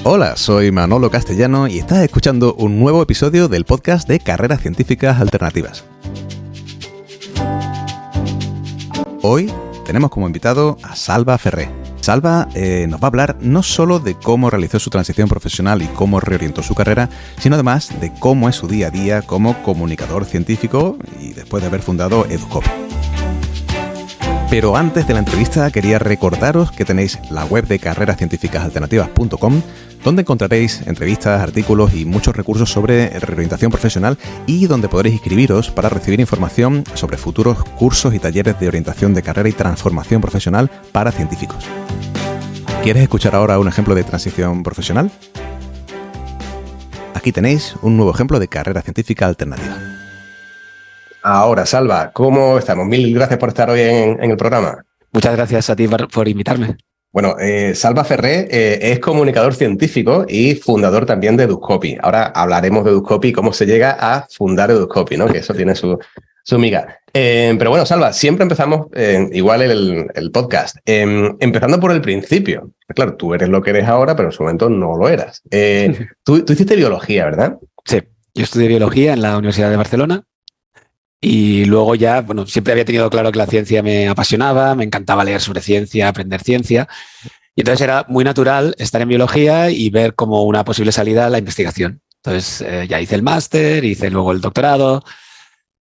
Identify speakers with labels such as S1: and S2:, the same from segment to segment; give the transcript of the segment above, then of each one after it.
S1: Hola, soy Manolo Castellano y estás escuchando un nuevo episodio del podcast de Carreras Científicas Alternativas. Hoy tenemos como invitado a Salva Ferré. Salva nos va a hablar no solo de cómo realizó su transición profesional y cómo reorientó su carrera, sino además de cómo es su día a día como comunicador científico y después de haber fundado Educopy. Pero antes de la entrevista quería recordaros que tenéis la web de carrerascientificasalternativas.com, donde encontraréis entrevistas, artículos y muchos recursos sobre reorientación profesional y donde podréis inscribiros para recibir información sobre futuros cursos y talleres de orientación de carrera y transformación profesional para científicos. ¿Quieres escuchar ahora un ejemplo de transición profesional? Aquí tenéis un nuevo ejemplo de carrera científica alternativa.
S2: Ahora, Salva, ¿cómo estamos? Mil gracias por estar hoy en el programa.
S3: Muchas gracias a ti por invitarme.
S2: Bueno, Salva Ferré es comunicador científico y fundador también de Educopy. Ahora hablaremos de Educopy y cómo se llega a fundar Educopy, ¿no? Que eso tiene su miga. Pero bueno, Salva, siempre empezamos igual el podcast, empezando por el principio. Claro, tú eres lo que eres ahora, pero en su momento no lo eras. Tú hiciste biología, ¿verdad?
S3: Sí, yo estudié biología en la Universidad de Barcelona. Y luego ya, bueno, siempre había tenido claro que la ciencia me apasionaba, me encantaba leer sobre ciencia, aprender ciencia. Y entonces era muy natural estar en biología y ver como una posible salida la investigación. Entonces ya hice el máster, hice luego el doctorado.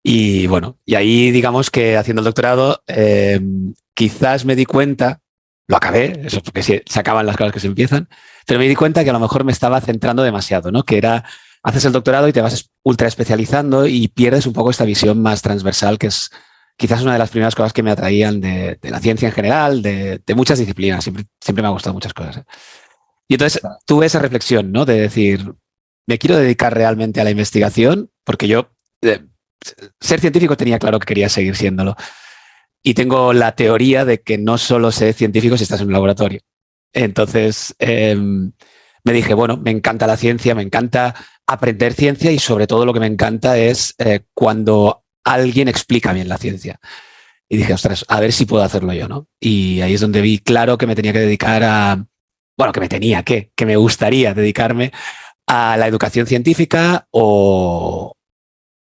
S3: Y bueno, y ahí digamos que haciendo el doctorado quizás me di cuenta, lo acabé, eso porque se acaban las cosas que se empiezan, pero me di cuenta que a lo mejor me estaba centrando demasiado, ¿no? Que era... Haces el doctorado y te vas ultra especializando y pierdes un poco esta visión más transversal, que es quizás una de las primeras cosas que me atraían de la ciencia en general, de muchas disciplinas. Siempre me ha gustado muchas cosas. Y entonces tuve esa reflexión, ¿no? De decir, me quiero dedicar realmente a la investigación, porque yo, ser científico tenía claro que quería seguir siéndolo. Y tengo la teoría de que no solo ser científico si estás en un laboratorio. Entonces... me dije, bueno, me encanta la ciencia, me encanta aprender ciencia y sobre todo lo que me encanta es cuando alguien explica bien la ciencia. Y dije, ostras, a ver si puedo hacerlo yo, ¿no? Y ahí es donde vi claro que me tenía que dedicar a... Bueno, que me gustaría dedicarme a la educación científica o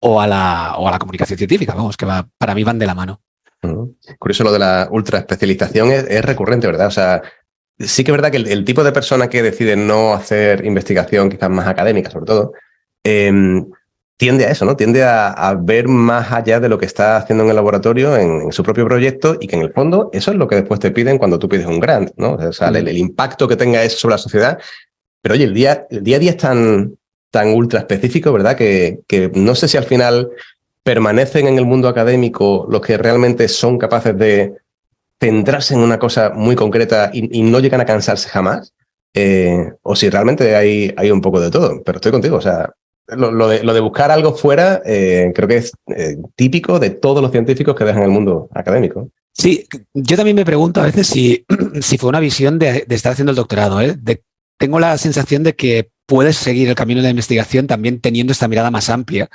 S3: a la comunicación científica, vamos, que para mí van de la mano.
S2: Curioso lo de la ultra especialización es recurrente, ¿verdad? O sea... Sí que es verdad que el tipo de persona que decide no hacer investigación, quizás más académica sobre todo, tiende a eso, ¿no? Tiende a ver más allá de lo que está haciendo en el laboratorio, en su propio proyecto, y que en el fondo eso es lo que después te piden cuando tú pides un grant, ¿no? O sea, el impacto que tenga eso sobre la sociedad. Pero oye, el día a día es tan ultra específico, ¿verdad? Que no sé si al final permanecen en el mundo académico los que realmente son capaces de centrarse en una cosa muy concreta y no llegan a cansarse jamás, o si realmente hay un poco de todo. Pero estoy contigo, o sea, lo de buscar algo fuera creo que es típico de todos los científicos que dejan el mundo académico.
S3: Sí, yo también me pregunto a veces si fue una visión de estar haciendo el doctorado. Tengo la sensación de que puedes seguir el camino de la investigación también teniendo esta mirada más amplia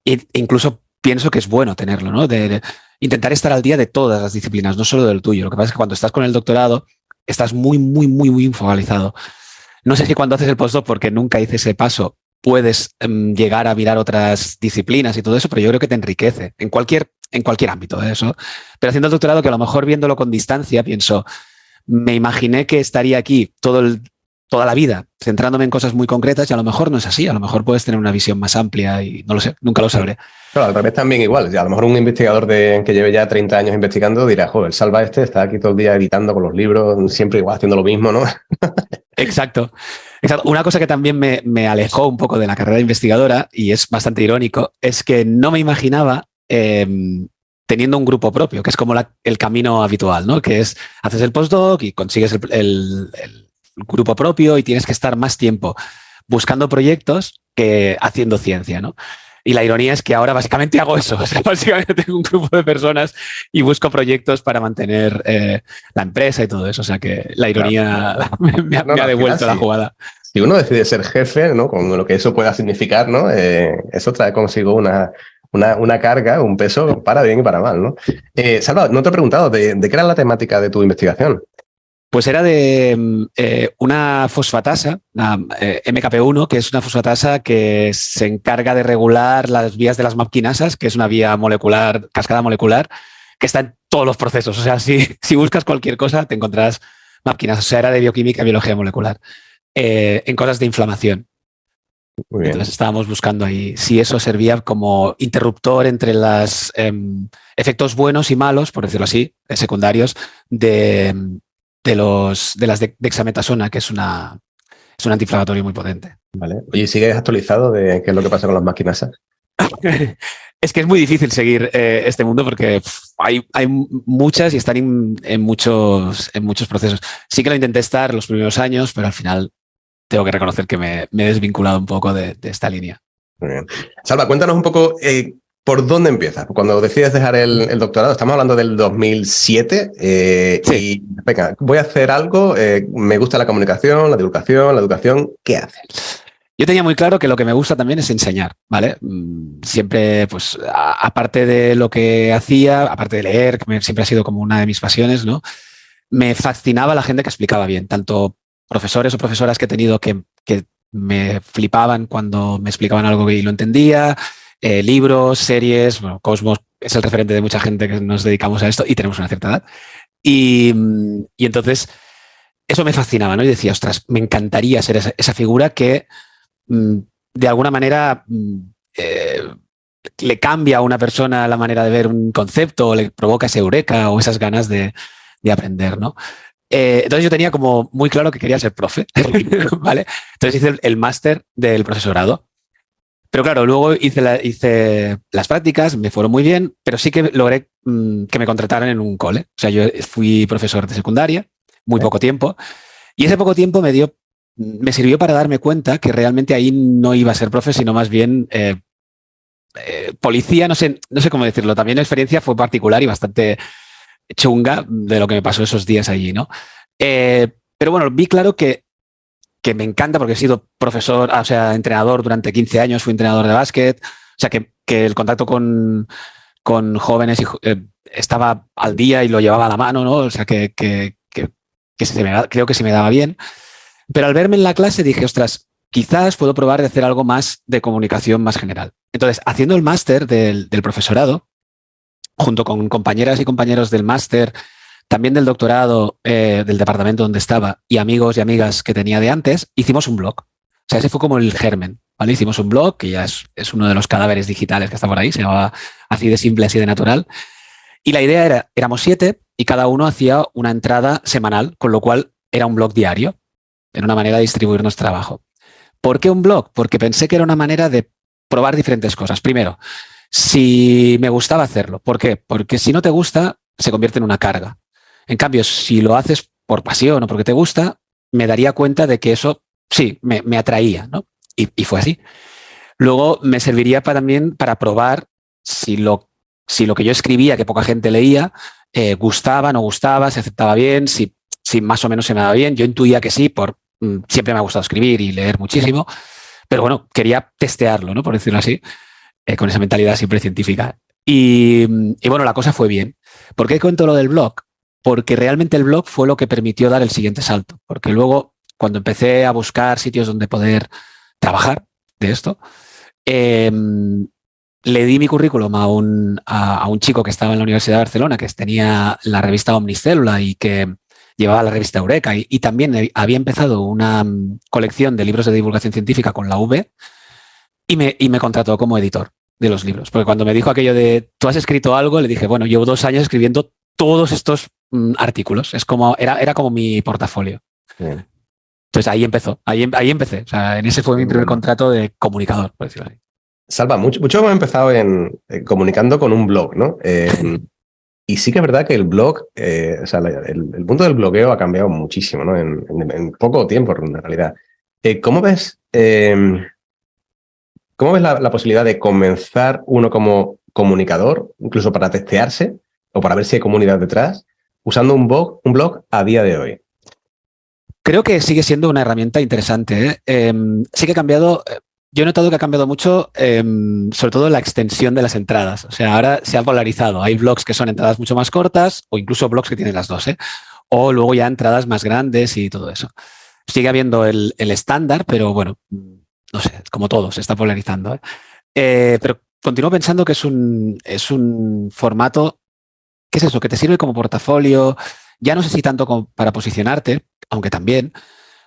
S3: e incluso pienso que es bueno tenerlo, ¿no? De intentar estar al día de todas las disciplinas, no solo del tuyo. Lo que pasa es que cuando estás con el doctorado estás muy, muy, muy, muy focalizado. No sé si cuando haces el postdoc, porque nunca hice ese paso, puedes llegar a mirar otras disciplinas y todo eso, pero yo creo que te enriquece en cualquier ámbito de eso. Pero haciendo el doctorado, que a lo mejor viéndolo con distancia, pienso, me imaginé que estaría aquí toda la vida, centrándome en cosas muy concretas y a lo mejor no es así, a lo mejor puedes tener una visión más amplia y no lo sé, nunca lo sabré.
S2: Claro, al revés también igual. A lo mejor un investigador que lleve ya 30 años investigando dirá, joder, Salva está aquí todo el día editando con los libros, siempre igual haciendo lo mismo, ¿no?
S3: Exacto. Una cosa que también me alejó un poco de la carrera investigadora, y es bastante irónico, es que no me imaginaba teniendo un grupo propio, que es como el camino habitual, ¿no? Que es, haces el postdoc y consigues el grupo propio y tienes que estar más tiempo buscando proyectos que haciendo ciencia, ¿no? Y la ironía es que ahora básicamente hago eso. O sea, básicamente tengo un grupo de personas y busco proyectos para mantener la empresa y todo eso. O sea que la ironía me ha devuelto la jugada.
S2: Si uno decide ser jefe, ¿no? Con lo que eso pueda significar, ¿no? Eso trae consigo una carga, un peso para bien y para mal, ¿no? Salva, no te he preguntado, ¿de qué era la temática de tu investigación?
S3: Pues era de una fosfatasa, la MKP1, que es una fosfatasa que se encarga de regular las vías de las mapquinasas, que es una vía molecular, cascada molecular, que está en todos los procesos. O sea, si buscas cualquier cosa, te encontrarás mapquinasas. O sea, era de bioquímica y biología molecular, en cosas de inflamación. Muy bien. Entonces estábamos buscando ahí si eso servía como interruptor entre los efectos buenos y malos, por decirlo así, secundarios, de las dexametasona, que es un antiinflamatorio muy potente.
S2: Vale. Oye, ¿sigues actualizado de qué es lo que pasa con las maquinasas?
S3: Es que es muy difícil seguir este mundo porque hay muchas y están en muchos procesos. Sí que lo intenté estar los primeros años, pero al final tengo que reconocer que me he desvinculado un poco de esta línea.
S2: Muy bien. Salva, cuéntanos un poco por dónde empiezas. Cuando decides dejar el doctorado, estamos hablando del 2007,
S3: sí.
S2: Y venga, voy a hacer algo, me gusta la comunicación, la divulgación, la educación, ¿qué haces?
S3: Yo tenía muy claro que lo que me gusta también es enseñar, ¿vale? Siempre, pues, aparte de lo que hacía, aparte de leer, que siempre ha sido como una de mis pasiones, ¿no? Me fascinaba la gente que explicaba bien, tanto profesores o profesoras que he tenido que me flipaban cuando me explicaban algo y lo entendía, libros, series, bueno, Cosmos es el referente de mucha gente que nos dedicamos a esto y tenemos una cierta edad. Y entonces eso me fascinaba, ¿no? Y decía, ostras, me encantaría ser esa figura que de alguna manera le cambia a una persona la manera de ver un concepto o le provoca ese eureka o esas ganas de aprender, ¿no? Entonces yo tenía como muy claro que quería ser profe, ¿vale? Entonces hice el máster del profesorado. Pero claro, luego hice las prácticas, me fueron muy bien, pero sí que logré que me contrataran en un cole. O sea, yo fui profesor de secundaria, muy poco tiempo, y ese poco tiempo me sirvió para darme cuenta que realmente ahí no iba a ser profe, sino más bien policía, no sé cómo decirlo. También la experiencia fue particular y bastante chunga de lo que me pasó esos días allí, ¿no? Pero bueno, vi claro que me encanta porque he sido profesor, o sea, entrenador durante 15 años, fui entrenador de básquet, o sea, que el contacto con jóvenes estaba al día y lo llevaba a la mano, ¿no? O sea, creo que se me daba bien. Pero al verme en la clase dije, ostras, quizás puedo probar de hacer algo más de comunicación más general. Entonces, haciendo el máster del profesorado, junto con compañeras y compañeros del máster, también del doctorado, del departamento donde estaba, y amigos y amigas que tenía de antes, hicimos un blog. O sea, ese fue como el germen, ¿vale? Hicimos un blog, que ya es uno de los cadáveres digitales que está por ahí, se llamaba así de simple, así de natural. Y la idea era, éramos 7 y cada uno hacía una entrada semanal, con lo cual era un blog diario. Era una manera de distribuir nuestro trabajo. ¿Por qué un blog? Porque pensé que era una manera de probar diferentes cosas. Primero, si me gustaba hacerlo. ¿Por qué? Porque si no te gusta, se convierte en una carga. En cambio, si lo haces por pasión o porque te gusta, me daría cuenta de que eso sí, me atraía, ¿no? Y fue así. Luego me serviría también para probar si lo que yo escribía, que poca gente leía, gustaba, no gustaba, se aceptaba bien, si más o menos se me daba bien. Yo intuía que sí, siempre me ha gustado escribir y leer muchísimo, pero bueno, quería testearlo, ¿no? Por decirlo así, con esa mentalidad siempre científica. Y bueno, la cosa fue bien. ¿Por qué cuento lo del blog? Porque realmente el blog fue lo que permitió dar el siguiente salto. Porque luego, cuando empecé a buscar sitios donde poder trabajar de esto, le di mi currículum a un chico que estaba en la Universidad de Barcelona, que tenía la revista Omnicélula y que llevaba la revista Eureka, y también había empezado una colección de libros de divulgación científica con la UB, y me contrató como editor de los libros. Porque cuando me dijo aquello de, ¿tú has escrito algo? Le dije, bueno, llevo 2 años escribiendo todos estos artículos. Era como mi portafolio. Bien. Entonces ahí empezó, ahí empecé. O sea, en ese fue mi primer contrato de comunicador, por decirlo así.
S2: Salva, mucho hemos empezado comunicando con un blog, ¿no? Y sí que es verdad que el blog, o sea, el mundo del blogueo ha cambiado muchísimo, ¿no? En poco tiempo, en realidad. ¿Cómo ves la posibilidad de comenzar uno como comunicador, incluso para testearse o para ver si hay comunidad detrás, usando un blog a día de hoy?
S3: Creo que sigue siendo una herramienta interesante, ¿eh? Sí que ha cambiado. Yo he notado que ha cambiado mucho, sobre todo la extensión de las entradas. O sea, ahora se ha polarizado. Hay blogs que son entradas mucho más cortas o incluso blogs que tienen las dos, ¿eh? o luego ya entradas más grandes y todo eso. Sigue habiendo el estándar, pero bueno, no sé, como todo, se está polarizando, ¿eh? Pero continúo pensando que es un formato, ¿qué es eso? Que te sirve como portafolio, ya no sé si tanto como para posicionarte, aunque también,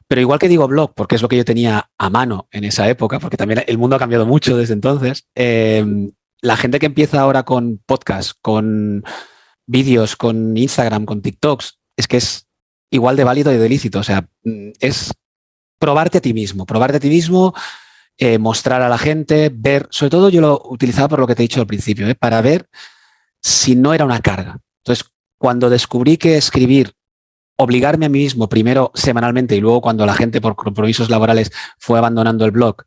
S3: pero igual que digo blog, porque es lo que yo tenía a mano en esa época, porque también el mundo ha cambiado mucho desde entonces, la gente que empieza ahora con podcasts, con vídeos, con Instagram, con TikToks, es que es igual de válido y de lícito, o sea, es probarte a ti mismo, mostrar a la gente, ver, sobre todo yo lo utilizaba por lo que te he dicho al principio, para ver si no era una carga. Entonces, cuando descubrí que escribir, obligarme a mí mismo, primero semanalmente y luego cuando la gente por compromisos laborales fue abandonando el blog,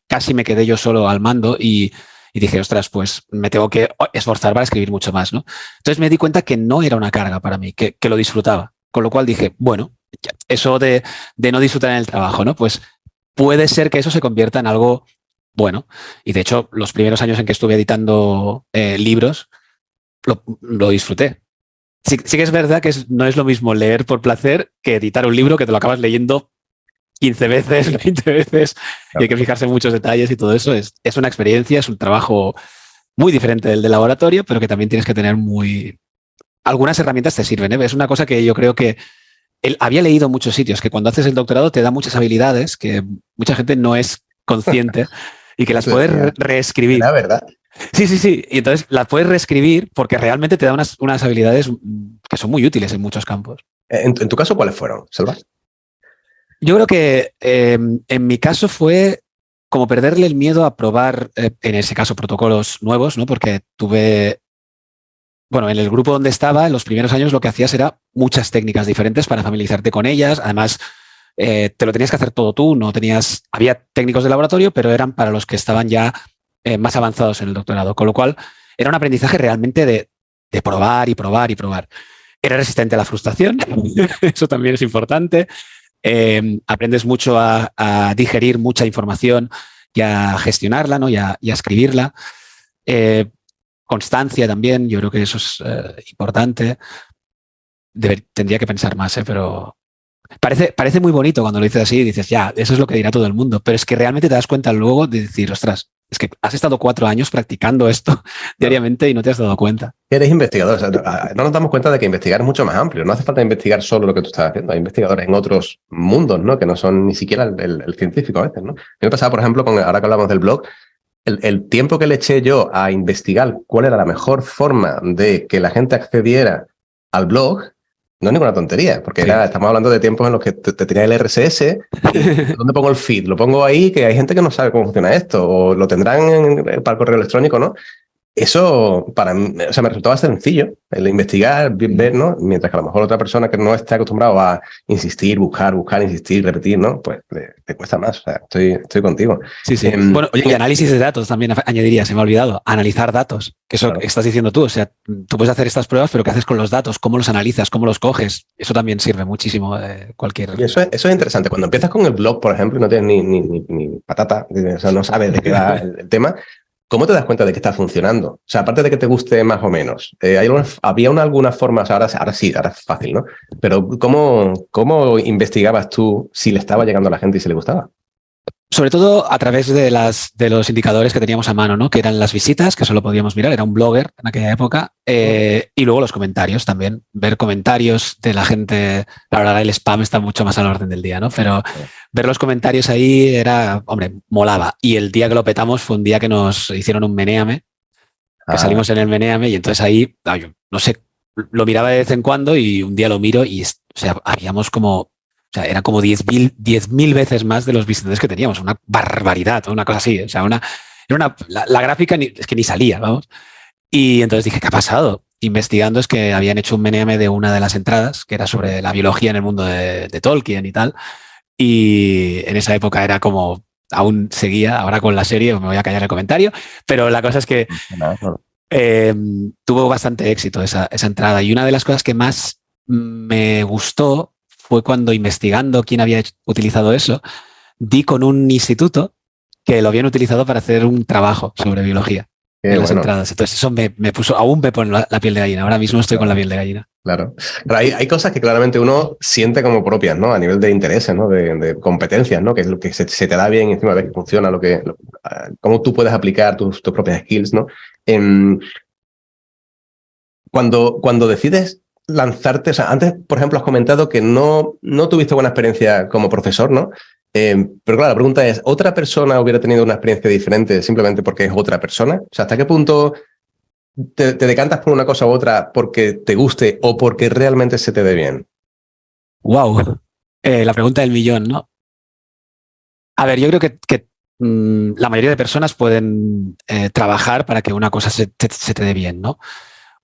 S3: casi me quedé yo solo al mando y dije, ostras, pues me tengo que esforzar para escribir mucho más, ¿no? Entonces me di cuenta que no era una carga para mí, que lo disfrutaba. Con lo cual dije, bueno, eso de no disfrutar en el trabajo, ¿no? Pues puede ser que eso se convierta en algo bueno. Y de hecho, los primeros años en que estuve editando libros, lo disfruté. Sí que es verdad que no es lo mismo leer por placer que editar un libro que te lo acabas leyendo 15 veces, 20 veces, y hay que fijarse en muchos detalles y todo eso. Es una experiencia, es un trabajo muy diferente del de laboratorio, pero que también tienes que tener algunas herramientas te sirven, ¿eh? Es una cosa que yo creo que había leído en muchos sitios, que cuando haces el doctorado te da muchas habilidades que mucha gente no es consciente y que las puedes reescribir.
S2: La verdad.
S3: Sí. Y entonces las puedes reescribir porque realmente te da unas habilidades que son muy útiles en muchos campos.
S2: ¿En tu caso cuáles fueron, Selva?
S3: Yo creo que en mi caso fue como perderle el miedo a probar, en ese caso, protocolos nuevos, ¿no? Porque en el grupo donde estaba, en los primeros años lo que hacías era muchas técnicas diferentes para familiarizarte con ellas. Además, te lo tenías que hacer todo tú, había técnicos de laboratorio, pero eran para los que estaban ya más avanzados en el doctorado. Con lo cual, era un aprendizaje realmente de probar y probar y probar. Era resistente a la frustración, eso también es importante. Aprendes mucho a digerir mucha información y a gestionarla, ¿no? y a escribirla. Constancia también, yo creo que eso es importante. Tendría que pensar más, pero parece muy bonito cuando lo dices así y dices, ya, eso es lo que dirá todo el mundo, pero es que realmente te das cuenta luego de decir, ostras, es que has estado 4 años practicando esto diariamente y no te has dado cuenta.
S2: Eres investigador, o sea, no nos damos cuenta de que investigar es mucho más amplio, no hace falta investigar solo lo que tú estás haciendo, hay investigadores en otros mundos, ¿no? Que no son ni siquiera el científico a veces, ¿no? A mí me pasaba, por ejemplo, ahora que hablamos del blog, el tiempo que le eché yo a investigar cuál era la mejor forma de que la gente accediera al blog, no es ninguna tontería, porque estamos hablando de tiempos en los que te tenía el RSS, y ¿dónde pongo el feed? Lo pongo ahí, que hay gente que no sabe cómo funciona esto, o lo tendrán para el correo electrónico, ¿no? Eso para mí, o sea, me resultaba sencillo, el investigar, ver, ¿no? Mientras que a lo mejor otra persona que no esté acostumbrado a insistir, buscar, insistir, repetir, ¿no? Pues te cuesta más, o sea, estoy contigo.
S3: Sí. Bueno, oye, y análisis de datos también añadiría, se me ha olvidado, analizar datos, que eso claro. Estás diciendo tú, o sea, tú puedes hacer estas pruebas, pero ¿qué haces con los datos? ¿Cómo los analizas? ¿Cómo los coges? Eso también sirve muchísimo cualquier...
S2: Y eso es interesante. Cuando empiezas con el blog, por ejemplo, y no tienes ni patata, o sea, no sabes de qué va el tema, ¿cómo te das cuenta de que está funcionando? O sea, aparte de que te guste más o menos, ¿había alguna forma? O sea, ahora sí, ahora es fácil, ¿no? Pero ¿cómo investigabas tú si le estaba llegando a la gente y si le gustaba?
S3: Sobre todo a través de los indicadores que teníamos a mano, ¿no? Que eran las visitas, que solo podíamos mirar, era un blogger en aquella época, y luego los comentarios también, ver comentarios de la gente. La verdad, el spam está mucho más a la orden del día, ¿no? Pero ver los comentarios ahí molaba. Y el día que lo petamos fue un día que nos hicieron un menéame, que salimos en el menéame, y entonces ahí, no sé, lo miraba de vez en cuando y un día lo miro y, o sea, habíamos como... O sea, era como 10.000 veces más de los visitantes que teníamos. Una barbaridad, una cosa así. O sea, la gráfica es que ni salía, vamos. Y entonces dije, ¿qué ha pasado? Investigando es que habían hecho un meneame de una de las entradas, que era sobre la biología en el mundo de Tolkien y tal. Y en esa época era como, aún seguía, ahora con la serie, me voy a callar el comentario, pero la cosa es que tuvo bastante éxito esa entrada. Y una de las cosas que más me gustó fue cuando, investigando quién había utilizado eso, di con un instituto que lo habían utilizado para hacer un trabajo sobre biología. en las entradas. Entonces eso me puso, aún me pone la piel de gallina. Ahora mismo estoy con la piel de gallina.
S2: Claro. Pero hay cosas que claramente uno siente como propias, ¿no? A nivel de intereses, ¿no? De competencias, ¿no? Que es lo que se te da bien, encima ves que funciona, cómo tú puedes aplicar tus propias skills, ¿no? Cuando decides lanzarte, o sea, antes, por ejemplo, has comentado que no tuviste buena experiencia como profesor, ¿no? Pero claro, la pregunta es, ¿otra persona hubiera tenido una experiencia diferente simplemente porque es otra persona? O sea, ¿hasta qué punto te decantas por una cosa u otra porque te guste o porque realmente se te dé bien?
S3: ¡Wow! La pregunta del millón, ¿no? A ver, yo creo que la mayoría de personas pueden trabajar para que una cosa se te dé bien, ¿no?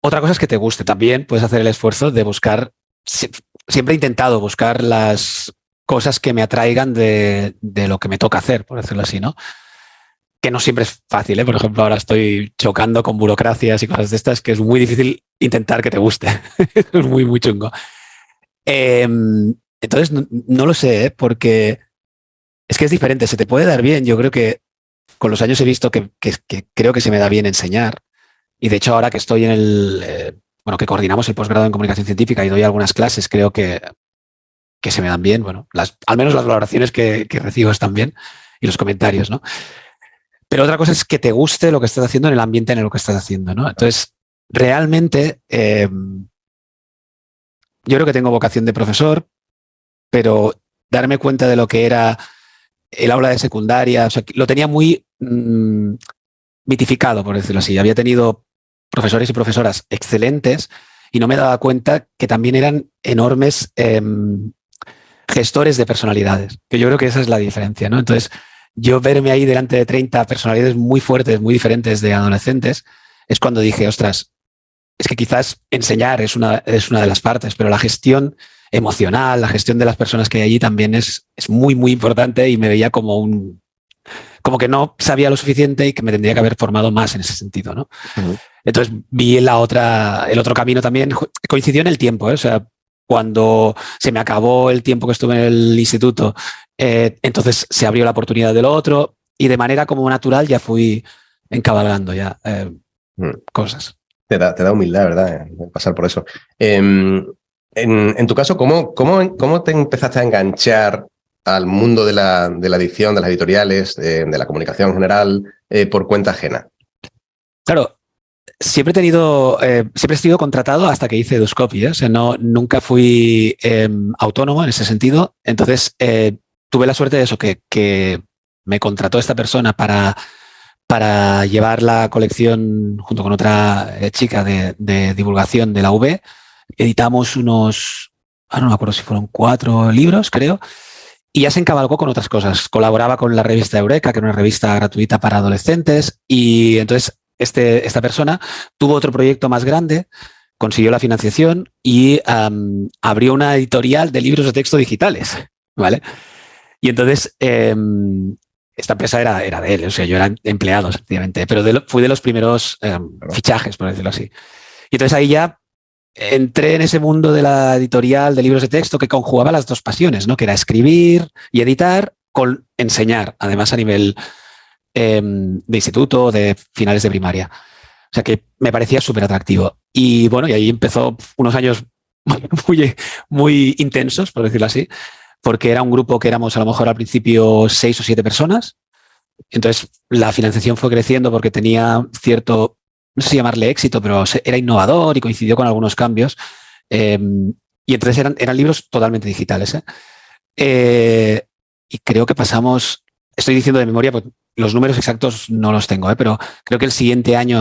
S3: Otra cosa es que te guste. También puedes hacer el esfuerzo de buscar, siempre he intentado buscar las cosas que me atraigan de lo que me toca hacer, por decirlo así, ¿no? Que no siempre es fácil, ¿eh? Por ejemplo, ahora estoy chocando con burocracias y cosas de estas que es muy difícil intentar que te guste. Es muy, muy chungo. Entonces, no lo sé, ¿eh? Porque es que es diferente. Se te puede dar bien. Yo creo que con los años he visto que creo que se me da bien enseñar. Y de hecho, ahora que estoy en que coordinamos el posgrado en comunicación científica y doy algunas clases, creo que se me dan bien. Bueno, al menos las valoraciones que recibo están bien y los comentarios, ¿no? Pero otra cosa es que te guste lo que estás haciendo en el ambiente en el que estás haciendo, ¿no? Entonces, realmente, yo creo que tengo vocación de profesor, pero darme cuenta de lo que era el aula de secundaria, o sea, lo tenía muy mitificado, por decirlo así. Había tenido profesores y profesoras excelentes y no me daba cuenta que también eran enormes gestores de personalidades, que yo creo que esa es la diferencia, ¿no? Entonces, yo verme ahí delante de 30 personalidades muy fuertes, muy diferentes de adolescentes, es cuando dije, ostras, es que quizás enseñar es una de las partes, pero la gestión emocional, la gestión de las personas que hay allí también es muy, muy importante y me veía como que no sabía lo suficiente y que me tendría que haber formado más en ese sentido, ¿no? Uh-huh. Entonces vi el otro camino también, coincidió en el tiempo, ¿eh? O sea, cuando se me acabó el tiempo que estuve en el instituto, entonces se abrió la oportunidad del otro y de manera como natural ya fui encabalgando ya cosas.
S2: Te da humildad, ¿verdad? Pasar por eso. En tu caso, ¿cómo te empezaste a enganchar al mundo de la edición, de las editoriales, de la comunicación en general, por cuenta ajena?
S3: Claro, siempre he sido contratado hasta que hice Eduscopy, ¿eh? O sea, nunca fui autónomo en ese sentido. Entonces, tuve la suerte de eso, que me contrató esta persona para llevar la colección junto con otra chica de divulgación de la UB. Editamos no me acuerdo si fueron 4 libros, creo. Y ya se encabalgó con otras cosas. Colaboraba con la revista Eureka, que era una revista gratuita para adolescentes. Y entonces esta persona tuvo otro proyecto más grande, consiguió la financiación y abrió una editorial de libros de texto digitales, ¿vale? Y entonces esta empresa era de él, o sea, yo era empleado, efectivamente, pero fui de los primeros fichajes, por decirlo así. Y entonces ahí ya entré en ese mundo de la editorial de libros de texto que conjugaba las dos pasiones, ¿no? Que era escribir y editar con enseñar, además a nivel de instituto, de finales de primaria. O sea que me parecía súper atractivo. Y bueno, y ahí empezó unos años muy, muy intensos, por decirlo así, porque era un grupo que éramos a lo mejor al principio 6 o 7 personas. Entonces la financiación fue creciendo porque tenía cierto, no sé si llamarle éxito, pero era innovador y coincidió con algunos cambios. Y entonces eran libros totalmente digitales. Y creo que pasamos, estoy diciendo de memoria, pues los números exactos no los tengo, pero creo que el siguiente año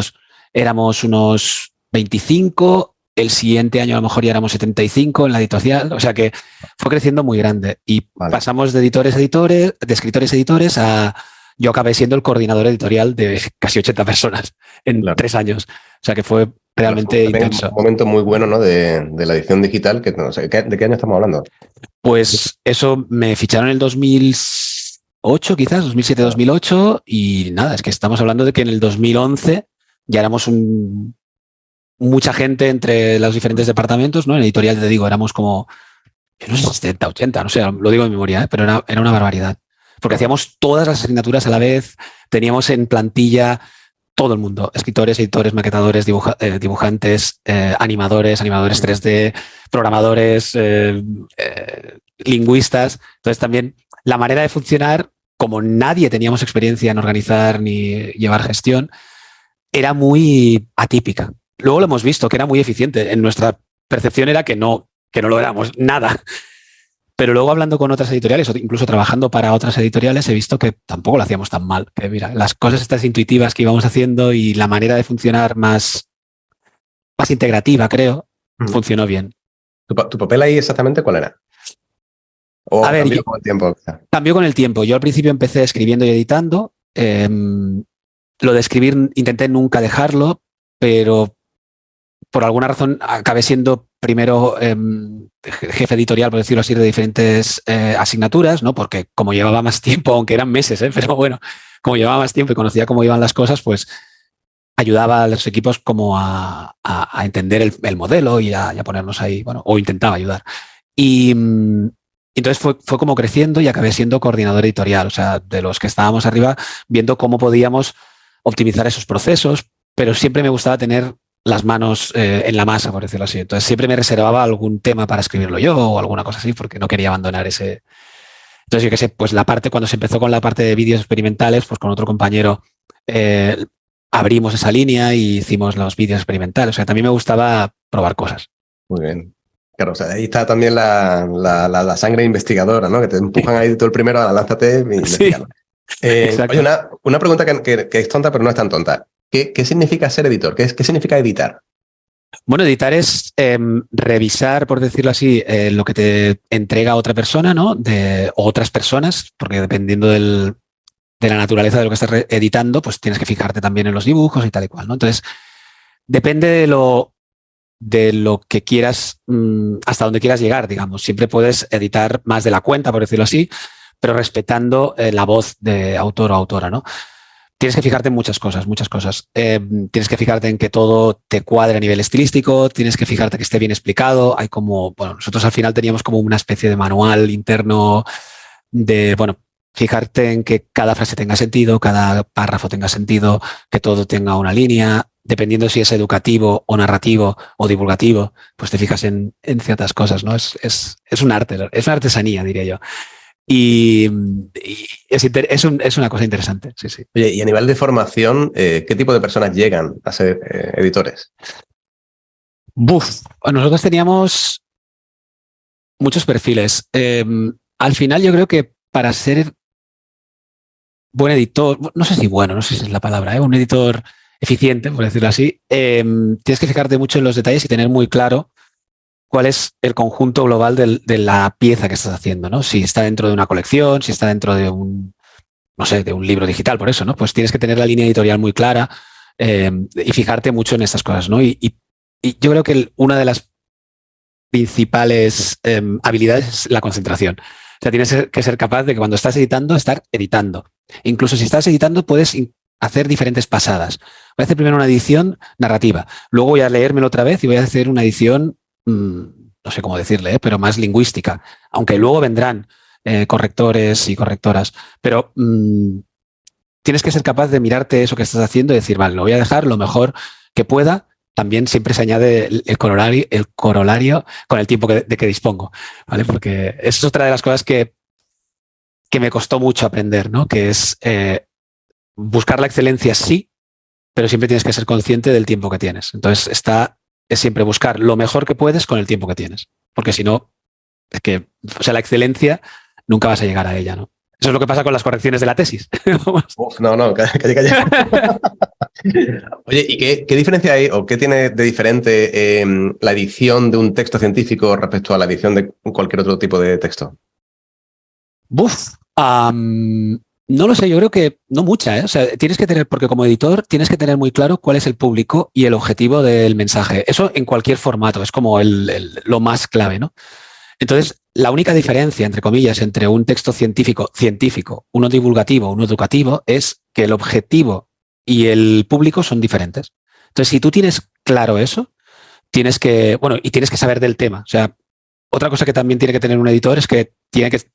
S3: éramos unos 25, el siguiente año a lo mejor ya éramos 75 en la editorial, o sea que fue creciendo muy grande y pasamos de escritores editores a... Yo acabé siendo el coordinador editorial de casi 80 personas en 3 años. O sea que fue realmente intenso.
S2: Un momento muy bueno, ¿no? de la edición digital. Que, no sé, ¿de qué año estamos hablando?
S3: Pues eso me ficharon en el 2008, quizás, 2007-2008. Y nada, es que estamos hablando de que en el 2011 ya éramos mucha gente entre los diferentes departamentos, ¿no? En editorial, te digo, éramos como, no sé, 70, 80, no sé, lo digo de memoria, pero era una barbaridad. Porque hacíamos todas las asignaturas a la vez, teníamos en plantilla todo el mundo, escritores, editores, maquetadores, dibujantes, animadores 3D, programadores, lingüistas. Entonces también la manera de funcionar, como nadie teníamos experiencia en organizar ni llevar gestión, era muy atípica. Luego lo hemos visto, que era muy eficiente. En nuestra percepción era que no lo éramos, nada. Pero luego hablando con otras editoriales, o incluso trabajando para otras editoriales, he visto que tampoco lo hacíamos tan mal. Que mira, las cosas estas intuitivas que íbamos haciendo y la manera de funcionar más integrativa, creo, funcionó bien.
S2: ¿Tu papel ahí exactamente cuál era? ¿O
S3: a ver,
S2: cambió con el tiempo?
S3: Cambió con el tiempo. Yo al principio empecé escribiendo y editando. Lo de escribir intenté nunca dejarlo, pero por alguna razón acabé siendo primero jefe editorial, por decirlo así, de diferentes asignaturas, ¿no? Porque como llevaba más tiempo, aunque eran meses, pero bueno, como llevaba más tiempo y conocía cómo iban las cosas, pues ayudaba a los equipos como a entender el modelo y a ponernos ahí, bueno, o intentaba ayudar. Y entonces fue como creciendo y acabé siendo coordinador editorial, o sea, de los que estábamos arriba, viendo cómo podíamos optimizar esos procesos, pero siempre me gustaba tener las manos en la masa, por decirlo así. Entonces siempre me reservaba algún tema para escribirlo yo o alguna cosa así, porque no quería abandonar ese. Entonces yo qué sé, pues cuando se empezó con la parte de vídeos experimentales, pues con otro compañero abrimos esa línea y hicimos los vídeos experimentales. O sea, también me gustaba probar cosas.
S2: Muy bien. Claro, o sea, ahí está también la sangre investigadora, ¿no? Que te empujan ahí tú el primero a lánzate y investigalo. Oye, una pregunta que es tonta, pero no es tan tonta. ¿Qué significa ser editor? ¿Qué significa editar?
S3: Bueno, editar es revisar, por decirlo así, lo que te entrega otra persona, ¿no? O otras personas, porque dependiendo de la naturaleza de lo que estás editando, pues tienes que fijarte también en los dibujos y tal y cual, ¿no? Entonces, depende de lo que quieras, hasta donde quieras llegar, digamos. Siempre puedes editar más de la cuenta, por decirlo así, pero respetando la voz de autor o autora, ¿no? Tienes que fijarte en muchas cosas, muchas cosas. Tienes que fijarte en que todo te cuadre a nivel estilístico, tienes que fijarte que esté bien explicado. Hay nosotros al final teníamos como una especie de manual interno de, fijarte en que cada frase tenga sentido, cada párrafo tenga sentido, que todo tenga una línea. Dependiendo si es educativo o narrativo o divulgativo, pues te fijas en ciertas cosas, ¿no? Es un arte, es una artesanía, diría yo. Y es una cosa interesante, sí, sí.
S2: Oye, y a nivel de formación, ¿qué tipo de personas llegan a ser editores?
S3: Nosotros teníamos muchos perfiles. Al final yo creo que para ser buen editor, no sé si es la palabra, un editor eficiente, por decirlo así, tienes que fijarte mucho en los detalles y tener muy claro cuál es el conjunto global de la pieza que estás haciendo, ¿no? Si está dentro de una colección, si está dentro de de un libro digital, por eso, ¿no? Pues tienes que tener la línea editorial muy clara y fijarte mucho en estas cosas, ¿no? Y yo creo que una de las principales habilidades es la concentración. O sea, tienes que ser capaz de que cuando estás editando, estar editando. Incluso si estás editando, puedes hacer diferentes pasadas. Voy a hacer primero una edición narrativa, luego voy a leérmelo otra vez y voy a hacer una edición no sé cómo decirle, pero más lingüística, aunque luego vendrán correctores y correctoras, pero tienes que ser capaz de mirarte eso que estás haciendo y decir, vale, lo voy a dejar lo mejor que pueda. También siempre se añade el corolario con el tiempo de que dispongo, ¿vale? Porque eso es otra de las cosas que me costó mucho aprender, ¿no? Que es buscar la excelencia, sí, pero siempre tienes que ser consciente del tiempo que tienes. Entonces es siempre buscar lo mejor que puedes con el tiempo que tienes. Porque si no, es que, la excelencia nunca vas a llegar a ella, ¿no? Eso es lo que pasa con las correcciones de la tesis.
S2: No, calla. Oye, ¿y qué diferencia hay o qué tiene de diferente la edición de un texto científico respecto a la edición de cualquier otro tipo de texto?
S3: No lo sé, yo creo que no mucha, ¿eh? O sea, tienes que tener, porque como editor tienes que tener muy claro cuál es el público y el objetivo del mensaje. Eso en cualquier formato, es como lo más clave, ¿no? Entonces, la única diferencia, entre comillas, entre un texto científico, uno divulgativo, uno educativo, es que el objetivo y el público son diferentes. Entonces, si tú tienes claro eso, tienes que saber del tema. O sea, otra cosa que también tiene que tener un editor es que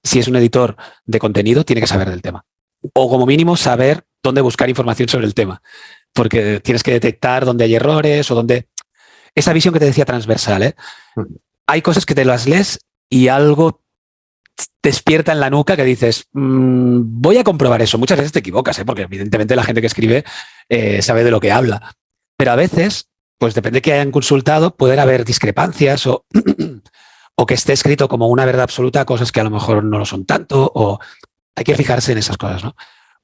S3: si es un editor de contenido, tiene que saber del tema. O como mínimo saber dónde buscar información sobre el tema. porque tienes que detectar dónde hay errores o dónde... Esa visión que te decía transversal, ¿eh? Hay cosas que te las lees y algo despierta en la nuca que dices, voy a comprobar eso. Muchas veces te equivocas, ¿eh? Porque evidentemente la gente que escribe sabe de lo que habla. Pero a veces, pues depende de que hayan consultado, pueden haber discrepancias o, o que esté escrito como una verdad absoluta, cosas que a lo mejor no lo son tanto, o hay que fijarse en esas cosas, ¿no?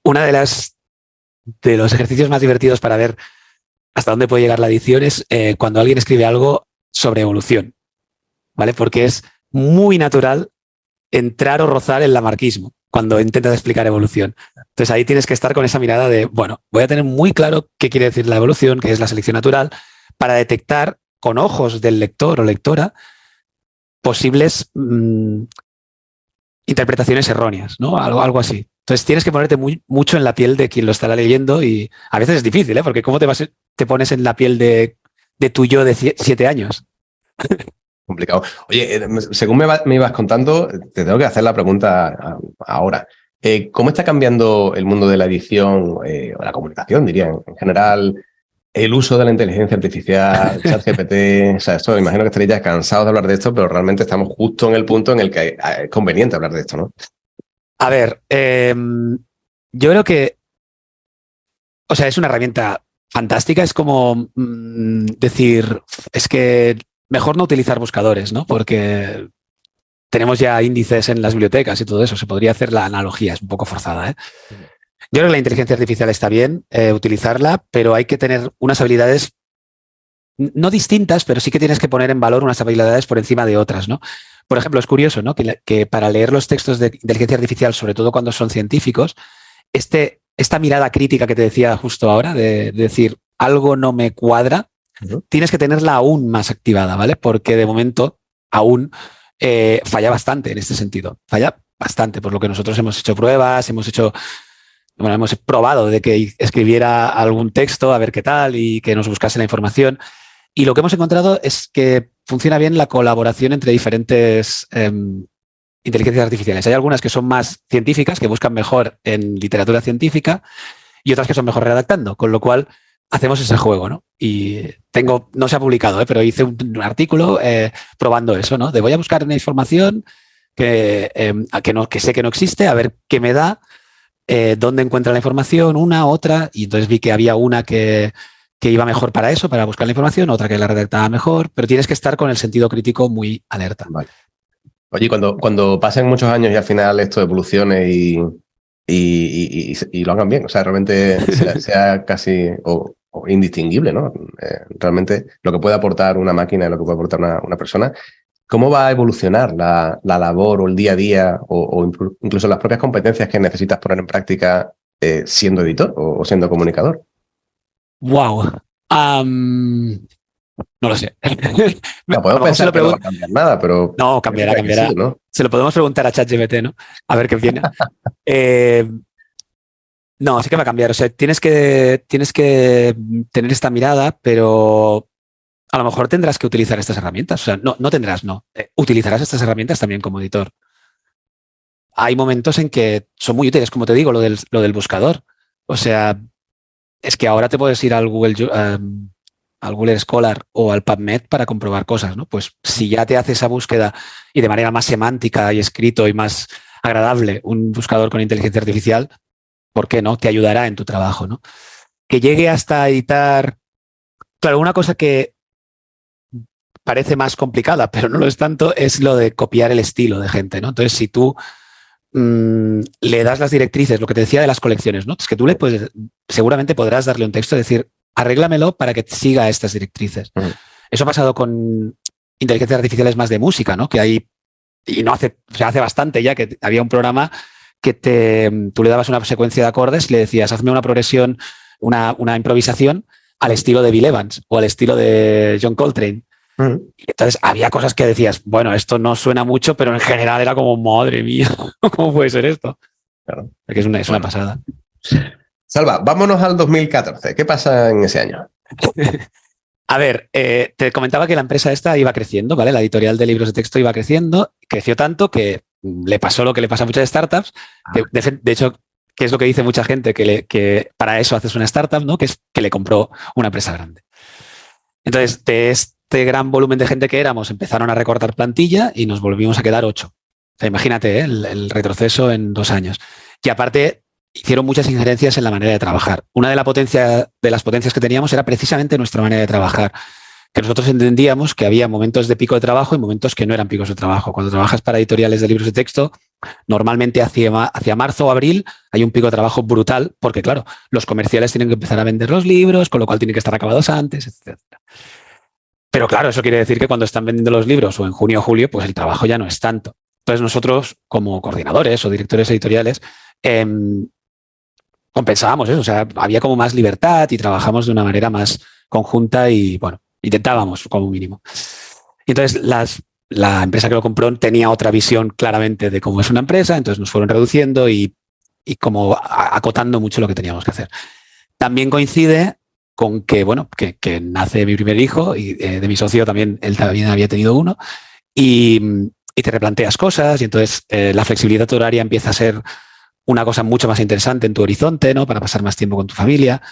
S3: Una de los ejercicios más divertidos para ver hasta dónde puede llegar la edición es cuando alguien escribe algo sobre evolución, ¿vale? Porque es muy natural entrar o rozar el lamarquismo cuando intentas explicar evolución. Entonces ahí tienes que estar con esa mirada de, bueno, voy a tener muy claro qué quiere decir la evolución, qué es la selección natural, para detectar con ojos del lector o lectora posibles interpretaciones erróneas, ¿no? Algo así. Entonces tienes que ponerte mucho en la piel de quien lo estará leyendo y a veces es difícil, ¿eh? Porque ¿cómo te pones en la piel de tu yo de 7 años?
S2: Complicado. Oye, según me ibas contando, te tengo que hacer la pregunta ahora. ¿Cómo está cambiando el mundo de la edición o la comunicación, diría, en general, el uso de la inteligencia artificial, ChatGPT? O sea, esto, imagino que estaréis ya cansados de hablar de esto, pero realmente estamos justo en el punto en el que es conveniente hablar de esto, ¿no?
S3: A ver, yo creo que, o sea, es una herramienta fantástica. Es como decir, es que mejor no utilizar buscadores, ¿no? Porque tenemos ya índices en las bibliotecas y todo eso. Se podría hacer la analogía, es un poco forzada, ¿eh? Yo creo que la inteligencia artificial está bien utilizarla, pero hay que tener unas habilidades no distintas, pero sí que tienes que poner en valor unas habilidades por encima de otras, ¿no? Por ejemplo, es curioso, ¿no? Que para leer los textos de inteligencia artificial, sobre todo cuando son científicos, esta mirada crítica que te decía justo ahora, de decir algo no me cuadra, tienes que tenerla aún más activada, ¿vale? Porque de momento aún falla bastante en este sentido. Falla bastante, por lo que nosotros hemos hecho pruebas, hemos probado de que escribiera algún texto, a ver qué tal, y que nos buscase la información. Y lo que hemos encontrado es que funciona bien la colaboración entre diferentes inteligencias artificiales. Hay algunas que son más científicas, que buscan mejor en literatura científica, y otras que son mejor redactando, con lo cual hacemos ese juego, ¿no? Y no se ha publicado, pero hice un artículo probando eso, ¿no? De voy a buscar una información que sé que no existe, a ver qué me da, dónde encuentra la información, una, otra, y entonces vi que había una que iba mejor para eso, para buscar la información, otra que la redactaba mejor, pero tienes que estar con el sentido crítico muy alerta.
S2: Vale. Oye, cuando pasen muchos años y al final esto evolucione y lo hagan bien, o sea, realmente sea casi o indistinguible, ¿no? Realmente lo que puede aportar una máquina y lo que puede aportar una persona, ¿cómo va a evolucionar la labor o el día a día o incluso las propias competencias que necesitas poner en práctica siendo editor o siendo comunicador?
S3: ¡Wow! No lo sé.
S2: No, podemos pensar que no va a cambiar nada, pero...
S3: No, cambiará. Sí, ¿no? Se lo podemos preguntar a ChatGPT, ¿no? A ver qué viene. No, sí que va a cambiar. O sea, tienes que tener esta mirada, pero a lo mejor tendrás que utilizar estas herramientas. O sea, no tendrás, no. Utilizarás estas herramientas también como editor. Hay momentos en que son muy útiles, como te digo, lo del buscador. O sea, es que ahora te puedes ir al Google Scholar o al PubMed para comprobar cosas, ¿no? Pues si ya te hace esa búsqueda y de manera más semántica y escrito y más agradable un buscador con inteligencia artificial, ¿por qué no? Te ayudará en tu trabajo, ¿no? Que llegue hasta editar... Claro, una cosa que parece más complicada, pero no lo es tanto, es lo de copiar el estilo de gente, ¿no? Entonces, si tú le das las directrices, lo que te decía de las colecciones, ¿no? Es que tú seguramente podrás darle un texto y decir, arréglamelo para que siga estas directrices. Eso ha pasado con inteligencias artificiales más de música, ¿no? Que hay, y se hace bastante ya, que había un programa que tú le dabas una secuencia de acordes y le decías, hazme una progresión, una improvisación al estilo de Bill Evans o al estilo de John Coltrane. Y entonces había cosas que decías, bueno, esto no suena mucho, pero en general era como, madre mía, ¿cómo puede ser esto? Claro. Porque es una pasada.
S2: Salva, vámonos al 2014. ¿Qué pasa en ese año?
S3: A ver, te comentaba que la empresa esta iba creciendo, ¿vale? La editorial de libros de texto iba creciendo, creció tanto que le pasó lo que le pasa a muchas startups. Que de hecho, que es lo que dice mucha gente, que para eso haces una startup, ¿no? Que es que le compró una empresa grande. Entonces, de este gran volumen de gente que éramos, empezaron a recortar plantilla y nos volvimos a quedar 8. O sea, imagínate, el retroceso en 2 años. Y aparte, hicieron muchas injerencias en la manera de trabajar. Una de las potencias que teníamos era precisamente nuestra manera de trabajar, que nosotros entendíamos que había momentos de pico de trabajo y momentos que no eran picos de trabajo. Cuando trabajas para editoriales de libros de texto, normalmente hacia marzo o abril hay un pico de trabajo brutal, porque claro, los comerciales tienen que empezar a vender los libros, con lo cual tienen que estar acabados antes, etc. Pero claro, eso quiere decir que cuando están vendiendo los libros o en junio o julio, pues el trabajo ya no es tanto. Entonces nosotros, como coordinadores o directores editoriales, compensábamos eso. O sea, había como más libertad y trabajamos de una manera más conjunta y, bueno, intentábamos como mínimo. Y entonces la empresa que lo compró tenía otra visión claramente de cómo es una empresa, entonces nos fueron reduciendo y como acotando mucho lo que teníamos que hacer. También coincide con que, bueno, que nace mi primer hijo y de mi socio también, él también había tenido uno, y te replanteas cosas y entonces la flexibilidad horaria empieza a ser una cosa mucho más interesante en tu horizonte, ¿no? Para pasar más tiempo con tu familia.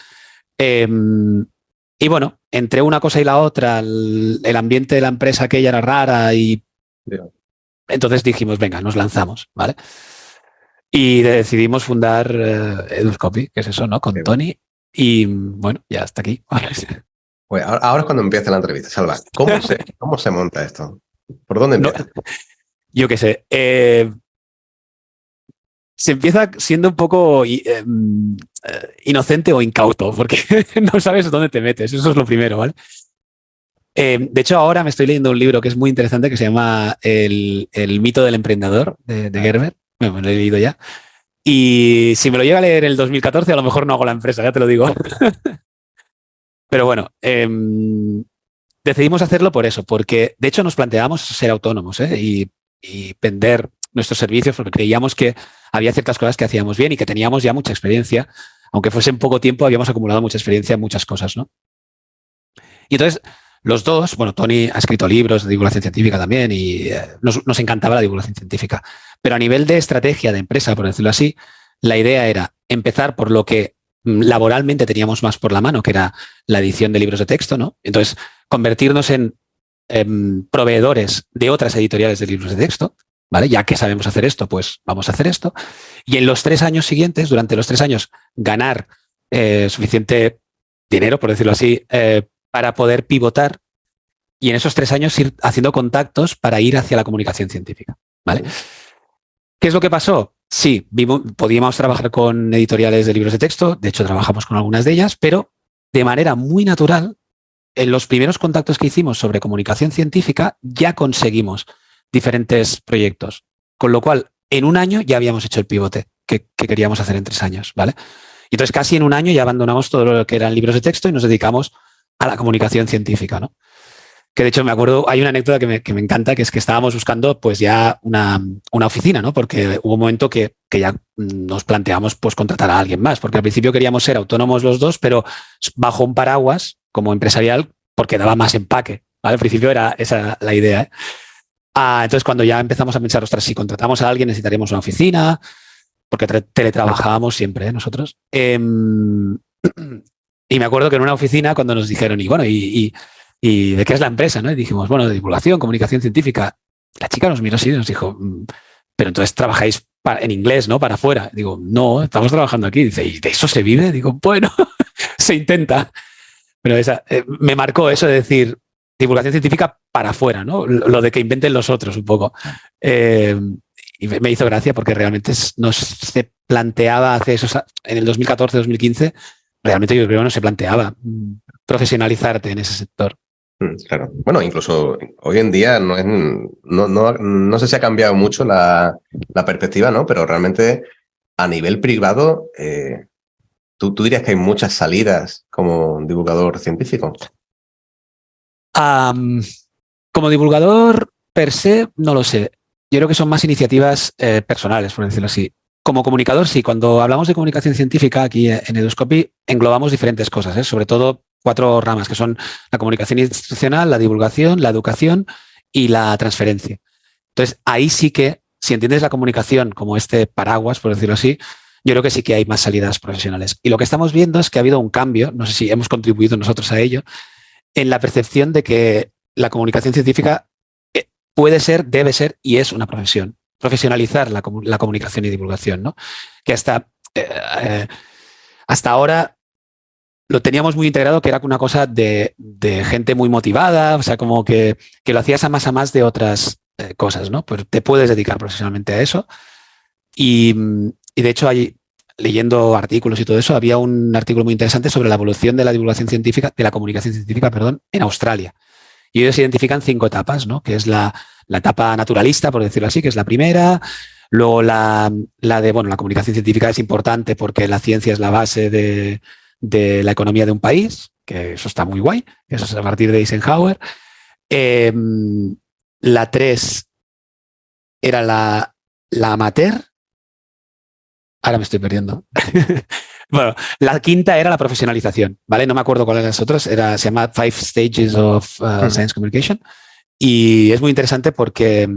S3: Y bueno, entre una cosa y la otra, el ambiente de la empresa aquella era rara y entonces dijimos, venga, nos lanzamos, ¿vale? Y decidimos fundar Eduscopy, que es eso, ¿no? Con Tony. Y bueno, ya hasta aquí.
S2: Pues ahora es cuando empieza la entrevista, Salva. ¿Cómo se monta esto? ¿Por dónde empieza?
S3: No, yo qué sé. Se empieza siendo un poco inocente o incauto, porque no sabes dónde te metes. Eso es lo primero, ¿vale? De hecho, ahora me estoy leyendo un libro que es muy interesante que se llama El mito del emprendedor de Gerber. Me lo he leído ya. Y si me lo llega a leer el 2014, a lo mejor no hago la empresa, ya te lo digo. Pero bueno, decidimos hacerlo por eso, porque de hecho nos planteamos ser autónomos y vender nuestros servicios porque creíamos que había ciertas cosas que hacíamos bien y que teníamos ya mucha experiencia. Aunque fuese en poco tiempo, habíamos acumulado mucha experiencia en muchas cosas, ¿no? Y entonces, los dos, bueno, Tony ha escrito libros de divulgación científica también y nos encantaba la divulgación científica. Pero a nivel de estrategia de empresa, por decirlo así, la idea era empezar por lo que laboralmente teníamos más por la mano, que era la edición de libros de texto, ¿no? Entonces, convertirnos en proveedores de otras editoriales de libros de texto, ¿vale? Ya que sabemos hacer esto, pues vamos a hacer esto. Y en los 3 años siguientes, durante los 3 años, ganar suficiente dinero, por decirlo así, para poder pivotar y en esos 3 años ir haciendo contactos para ir hacia la comunicación científica, ¿vale? ¿Qué es lo que pasó? Sí, podíamos trabajar con editoriales de libros de texto, de hecho trabajamos con algunas de ellas, pero de manera muy natural, en los primeros contactos que hicimos sobre comunicación científica ya conseguimos diferentes proyectos, con lo cual en 1 año ya habíamos hecho el pivote que queríamos hacer en 3 años, ¿vale? Y entonces casi en 1 año ya abandonamos todo lo que eran libros de texto y nos dedicamos a la comunicación científica, ¿no? Que de hecho me acuerdo, hay una anécdota que me encanta, que es que estábamos buscando pues ya una oficina, ¿no? Porque hubo un momento que ya nos planteamos pues contratar a alguien más, porque al principio queríamos ser autónomos los dos, pero bajo un paraguas como empresarial, porque daba más empaque, ¿vale? Al principio era esa la idea, ¿eh? Entonces cuando ya empezamos a pensar, ostras, si contratamos a alguien necesitaríamos una oficina, porque teletrabajábamos siempre, ¿eh? Nosotros. Y me acuerdo que en una oficina cuando nos dijeron, y bueno, ¿y de qué es la empresa? ¿No? Y dijimos, bueno, de divulgación, comunicación científica. La chica nos miró así y nos dijo, pero entonces trabajáis en inglés, ¿no? Para afuera. Digo, no, estamos trabajando aquí. Dice, ¿y de eso se vive? Digo, bueno, se intenta. Pero me marcó eso de decir, divulgación científica para afuera, ¿no? Lo de que inventen los otros un poco. Y me hizo gracia porque realmente no se planteaba hace esos, en el 2014-2015, realmente yo creo que no se planteaba profesionalizarte en ese sector.
S2: Claro. Bueno, incluso hoy en día no sé si ha cambiado mucho la perspectiva, ¿no? Pero realmente a nivel privado, ¿tú dirías que hay muchas salidas como divulgador científico?
S3: Como divulgador per se, no lo sé. Yo creo que son más iniciativas personales, por decirlo así. Como comunicador, sí. Cuando hablamos de comunicación científica aquí en Eduscopy, englobamos diferentes cosas, ¿eh? Sobre todo 4 ramas, que son la comunicación institucional, la divulgación, la educación y la transferencia. Entonces, ahí sí que, si entiendes la comunicación como este paraguas, por decirlo así, yo creo que sí que hay más salidas profesionales. Y lo que estamos viendo es que ha habido un cambio, no sé si hemos contribuido nosotros a ello, en la percepción de que la comunicación científica puede ser, debe ser y es una profesión. Profesionalizar la comunicación y divulgación, ¿no? Que hasta ahora lo teníamos muy integrado, que era una cosa de gente muy motivada, o sea, como que lo hacías a más de otras cosas, ¿no? Pues te puedes dedicar profesionalmente a eso. Y de hecho, leyendo artículos y todo eso, había un artículo muy interesante sobre la evolución de la divulgación científica, de la comunicación científica, perdón, en Australia. Y ellos identifican 5 etapas, ¿no? Que es la etapa naturalista, por decirlo así, que es la primera. Luego la comunicación científica es importante porque la ciencia es la base de la economía de un país, que eso está muy guay. Eso es a partir de Eisenhower. La 3 era la amateur. Ahora me estoy perdiendo. Bueno, la 5ª era la profesionalización, ¿vale? No me acuerdo cuáles eran las otras. Se llama 5 Stages of Science Communication. Y es muy interesante porque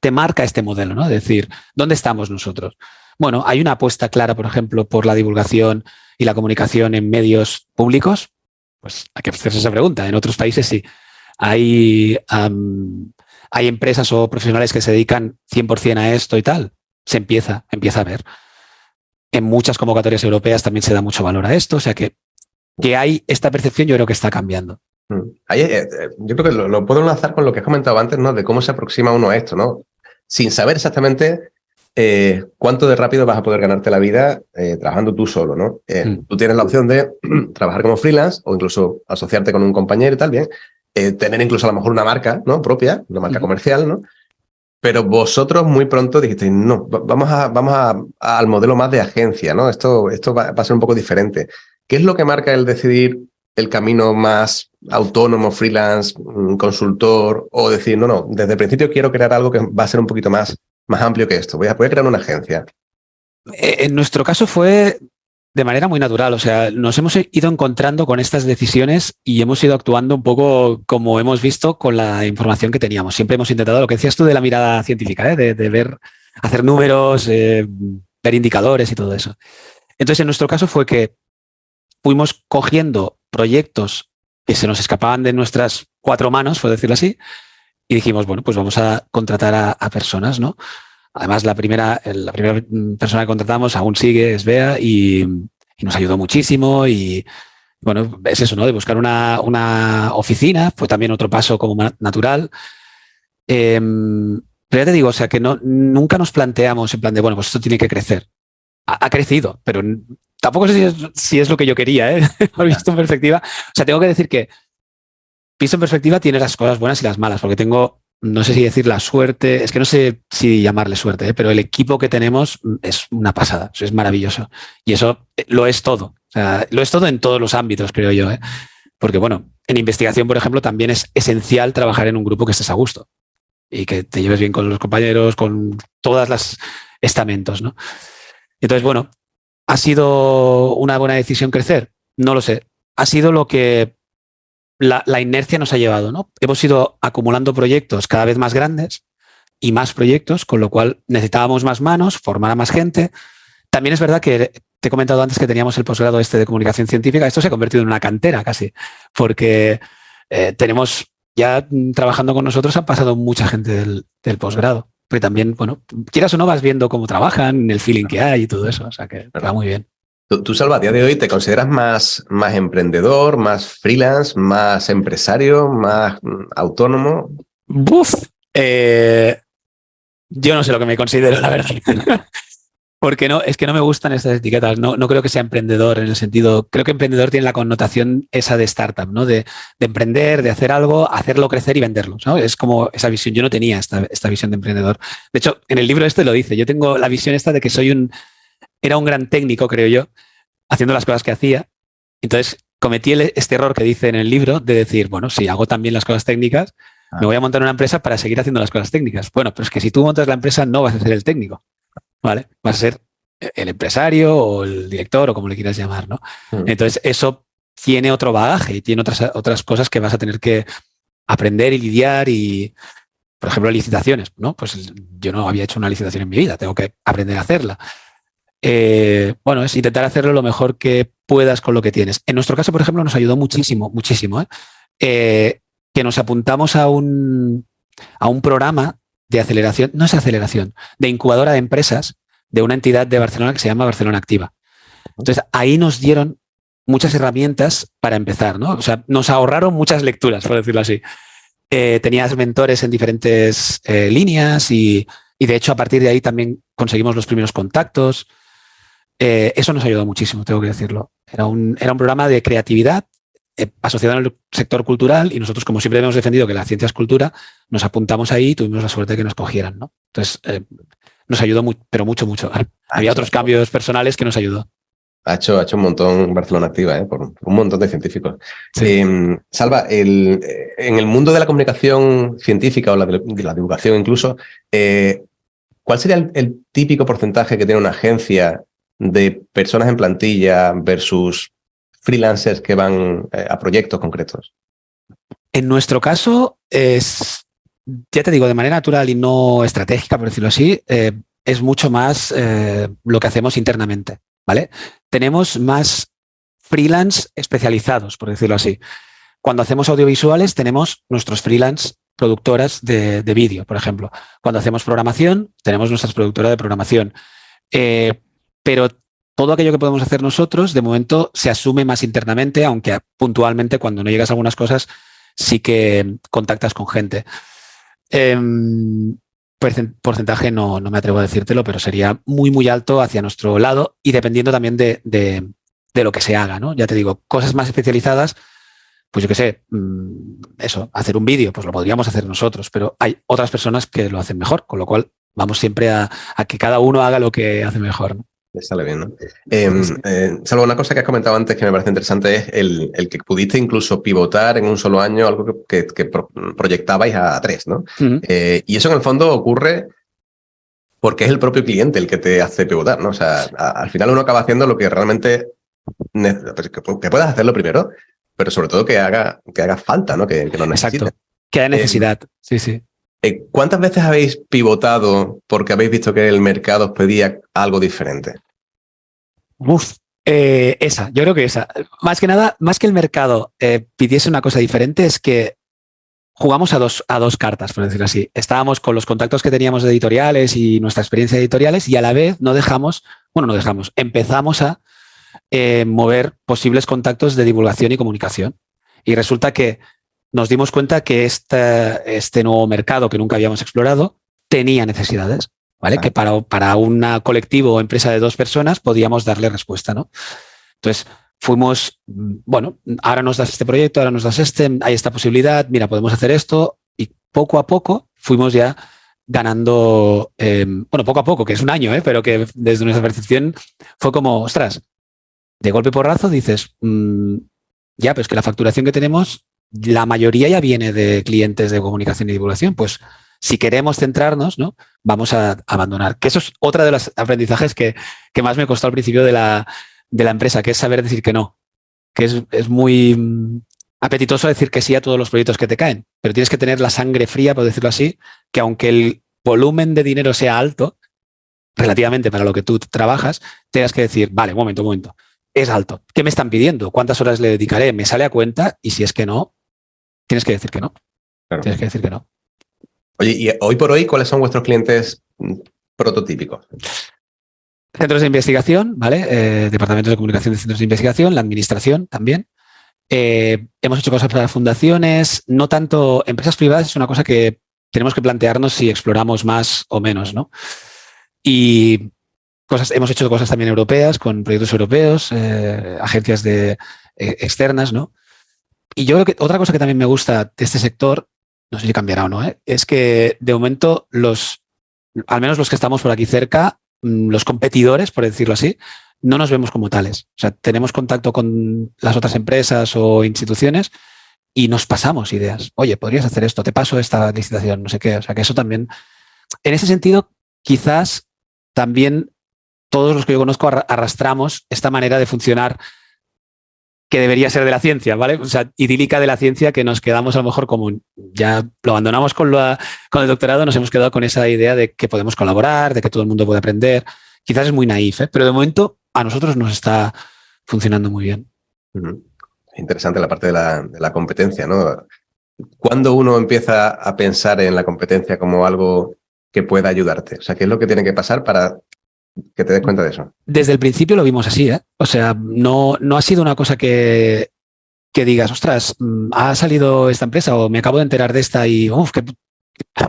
S3: te marca este modelo, ¿no? Es decir, ¿dónde estamos nosotros? Bueno, hay una apuesta clara, por ejemplo, por la divulgación y la comunicación en medios públicos. Pues hay que hacerse esa pregunta. En otros países sí. Hay empresas o profesionales que se dedican 100% a esto y tal. Se empieza a ver. En muchas convocatorias europeas también se da mucho valor a esto. O sea que hay esta percepción, yo creo que está cambiando.
S2: Yo creo que lo puedo enlazar con lo que has comentado antes, ¿no? De cómo se aproxima uno a esto, ¿no? Sin saber exactamente cuánto de rápido vas a poder ganarte la vida trabajando tú solo, ¿no? Tú tienes la opción de trabajar como freelance o incluso asociarte con un compañero y tal, bien. Tener incluso a lo mejor una marca, ¿no? Propia, una marca comercial, ¿no? Pero vosotros muy pronto dijisteis, no, vamos al modelo más de agencia, ¿no? Esto va a ser un poco diferente. ¿Qué es lo que marca el decidir el camino más autónomo, freelance, consultor, o decir, no, desde el principio quiero crear algo que va a ser un poquito más amplio que esto? Voy a crear una agencia.
S3: En nuestro caso fue de manera muy natural, o sea, nos hemos ido encontrando con estas decisiones y hemos ido actuando un poco como hemos visto con la información que teníamos. Siempre hemos intentado lo que decías tú de la mirada científica, de ver, hacer números, ver indicadores y todo eso. Entonces, en nuestro caso fue que fuimos cogiendo proyectos que se nos escapaban de nuestras 4 manos, por decirlo así, y dijimos, bueno, pues vamos a contratar a personas, ¿no? Además, la primera persona que contratamos aún sigue, es Bea, y nos ayudó muchísimo. Y bueno, es eso, ¿no? De buscar una oficina, fue también otro paso como natural. Pero ya te digo, o sea, que nunca nos planteamos en plan de, bueno, pues esto tiene que crecer. Ha crecido, pero tampoco sé si es lo que yo quería, ¿eh? Visto en perspectiva. O sea, tengo que decir que visto en perspectiva tiene las cosas buenas y las malas, porque tengo, no sé si decir la suerte, es que no sé si llamarle suerte, pero el equipo que tenemos es una pasada, es maravilloso. Y eso lo es todo. O sea, lo es todo en todos los ámbitos, creo yo, ¿eh? Porque, bueno, en investigación, por ejemplo, también es esencial trabajar en un grupo que estés a gusto y que te lleves bien con los compañeros, con todas las estamentos, ¿no? Entonces, bueno, ¿ha sido una buena decisión crecer? No lo sé. Ha sido lo que la inercia nos ha llevado, ¿no? Hemos ido acumulando proyectos cada vez más grandes y más proyectos, con lo cual necesitábamos más manos, formar a más gente. También es verdad que te he comentado antes que teníamos el posgrado de comunicación científica. Esto se ha convertido en una cantera casi, porque tenemos ya trabajando con nosotros, ha pasado mucha gente del posgrado. Pero también, bueno, quieras o no, vas viendo cómo trabajan, el feeling que hay y todo eso. O sea que va muy bien.
S2: ¿Tú, Salva, a día de hoy te consideras más emprendedor, más freelance, más empresario, más autónomo?
S3: ¡Buf! Yo no sé lo que me considero, la verdad. Porque es que no me gustan estas etiquetas. No creo que sea emprendedor en el sentido. Creo que emprendedor tiene la connotación esa de startup, ¿no? De emprender, de hacer algo, hacerlo crecer y venderlo, ¿no? Es como esa visión. Yo no tenía esta visión de emprendedor. De hecho, en el libro lo dice. Yo tengo la visión esta de que era un gran técnico, creo yo, haciendo las cosas que hacía. Entonces cometí este error que dice en el libro de decir, bueno, si hago también las cosas técnicas, me voy a montar una empresa para seguir haciendo las cosas técnicas. Bueno, pero es que si tú montas la empresa no vas a ser el técnico, ¿vale? Vas a ser el empresario o el director o como le quieras llamar, ¿no? Entonces eso tiene otro bagaje y tiene otras cosas que vas a tener que aprender y lidiar y, por ejemplo, licitaciones, ¿no? Pues yo no había hecho una licitación en mi vida, tengo que aprender a hacerla. bueno, es intentar hacerlo lo mejor que puedas con lo que tienes. En nuestro caso, por ejemplo, nos ayudó muchísimo, que nos apuntamos a un programa de aceleración, no es aceleración, de incubadora de empresas de una entidad de Barcelona que se llama Barcelona Activa. Entonces, ahí nos dieron muchas herramientas para empezar, ¿no? O sea, nos ahorraron muchas lecturas, por decirlo así. Tenías mentores en diferentes líneas y de hecho a partir de ahí también conseguimos los primeros contactos. Eso nos ayudó muchísimo, tengo que decirlo. Era un programa de creatividad asociado al sector cultural y nosotros, como siempre hemos defendido que la ciencia es cultura, nos apuntamos ahí y tuvimos la suerte de que nos cogieran, ¿no? Entonces, nos ayudó pero mucho. Había otros cambios personales que nos ayudó.
S2: Ha hecho un montón Barcelona Activa, por un montón de científicos.
S3: Sí.
S2: Salva, en el mundo de la comunicación científica o de la divulgación incluso, ¿cuál sería el típico porcentaje que tiene una agencia de personas en plantilla versus freelancers que van a proyectos concretos?
S3: En nuestro caso es, ya te digo, de manera natural y no estratégica, por decirlo así, es mucho más lo que hacemos internamente, ¿vale? Tenemos más freelance especializados, por decirlo así. Cuando hacemos audiovisuales tenemos nuestros freelance productoras de vídeo, por ejemplo. Cuando hacemos programación tenemos nuestras productoras de programación. Pero todo aquello que podemos hacer nosotros, de momento, se asume más internamente, aunque puntualmente, cuando no llegas a algunas cosas, sí que contactas con gente. Porcentaje no me atrevo a decírtelo, pero sería muy alto hacia nuestro lado y dependiendo también de lo que se haga, ¿no? Ya te digo, cosas más especializadas, pues yo qué sé, eso, hacer un vídeo, pues lo podríamos hacer nosotros, pero hay otras personas que lo hacen mejor, con lo cual vamos siempre a que cada uno haga lo que hace mejor, ¿no?
S2: Sale bien, ¿no? Salvo una cosa que has comentado antes que me parece interesante es el que pudiste incluso pivotar en un solo año algo que proyectabais a 3, ¿no?
S3: Uh-huh.
S2: Y eso en el fondo ocurre porque es el propio cliente el que te hace pivotar, ¿no? O sea, al final uno acaba haciendo lo que realmente que puedas hacerlo primero, pero sobre todo que haga falta, ¿no? Que lo necesites.
S3: Exacto, que haya necesidad, sí.
S2: ¿Cuántas veces habéis pivotado porque habéis visto que el mercado os pedía algo diferente?
S3: Yo creo que esa. Más que nada, más que el mercado pidiese una cosa diferente, es que jugamos a dos cartas, por decirlo así. Estábamos con los contactos que teníamos de editoriales y nuestra experiencia de editoriales y a la vez empezamos a mover posibles contactos de divulgación y comunicación. Y resulta que nos dimos cuenta que este nuevo mercado que nunca habíamos explorado tenía necesidades, ¿vale? Que para un colectivo o empresa de 2 personas podíamos darle respuesta, ¿no? Entonces fuimos, bueno, ahora nos das este proyecto, ahora nos das hay esta posibilidad, mira, podemos hacer esto y poco a poco fuimos ya ganando, poco a poco, que es un año, pero que desde nuestra percepción fue como, ostras, de golpe porrazo dices, ya, pues que la facturación que tenemos, la mayoría ya viene de clientes de comunicación y divulgación, pues si queremos centrarnos, ¿no? Vamos a abandonar. Que eso es otra de los aprendizajes que más me costó al principio de la empresa, que es saber decir que no. Que es muy apetitoso decir que sí a todos los proyectos que te caen, pero tienes que tener la sangre fría, por decirlo así, que aunque el volumen de dinero sea alto, relativamente para lo que tú trabajas, tengas que decir, vale, un momento. Es alto. ¿Qué me están pidiendo? ¿Cuántas horas le dedicaré? ¿Me sale a cuenta? Y si es que no, tienes que decir que no.
S2: Claro.
S3: Tienes que decir que no.
S2: Oye, y hoy por hoy, ¿cuáles son vuestros clientes prototípicos?
S3: Centros de investigación, ¿vale? Departamentos de comunicación de centros de investigación, la administración también. Hemos hecho cosas para fundaciones, no tanto empresas privadas, es una cosa que tenemos que plantearnos si exploramos más o menos, ¿no? Y hemos hecho cosas también europeas, con proyectos europeos, agencias externas, ¿no? Y yo creo que otra cosa que también me gusta de este sector, no sé si cambiará o no, es que de momento al menos los que estamos por aquí cerca, los competidores, por decirlo así, no nos vemos como tales. O sea, tenemos contacto con las otras empresas o instituciones y nos pasamos ideas. Oye, podrías hacer esto, te paso esta licitación, no sé qué. O sea, que eso también, en ese sentido, quizás también todos los que yo conozco arrastramos esta manera de funcionar que debería ser de la ciencia, ¿vale? O sea, idílica de la ciencia, que nos quedamos a lo mejor como ya lo abandonamos con el doctorado, nos hemos quedado con esa idea de que podemos colaborar, de que todo el mundo puede aprender, Quizás es muy naif, pero de momento a nosotros nos está funcionando muy bien.
S2: Interesante la parte de la competencia, ¿no? ¿Cuándo uno empieza a pensar en la competencia como algo que pueda ayudarte? O sea, ¿qué es lo que tiene que pasar para que te des cuenta de eso?
S3: Desde el principio lo vimos así, ¿eh? O sea, no ha sido una cosa que digas, ostras, ha salido esta empresa o me acabo de enterar de esta y, que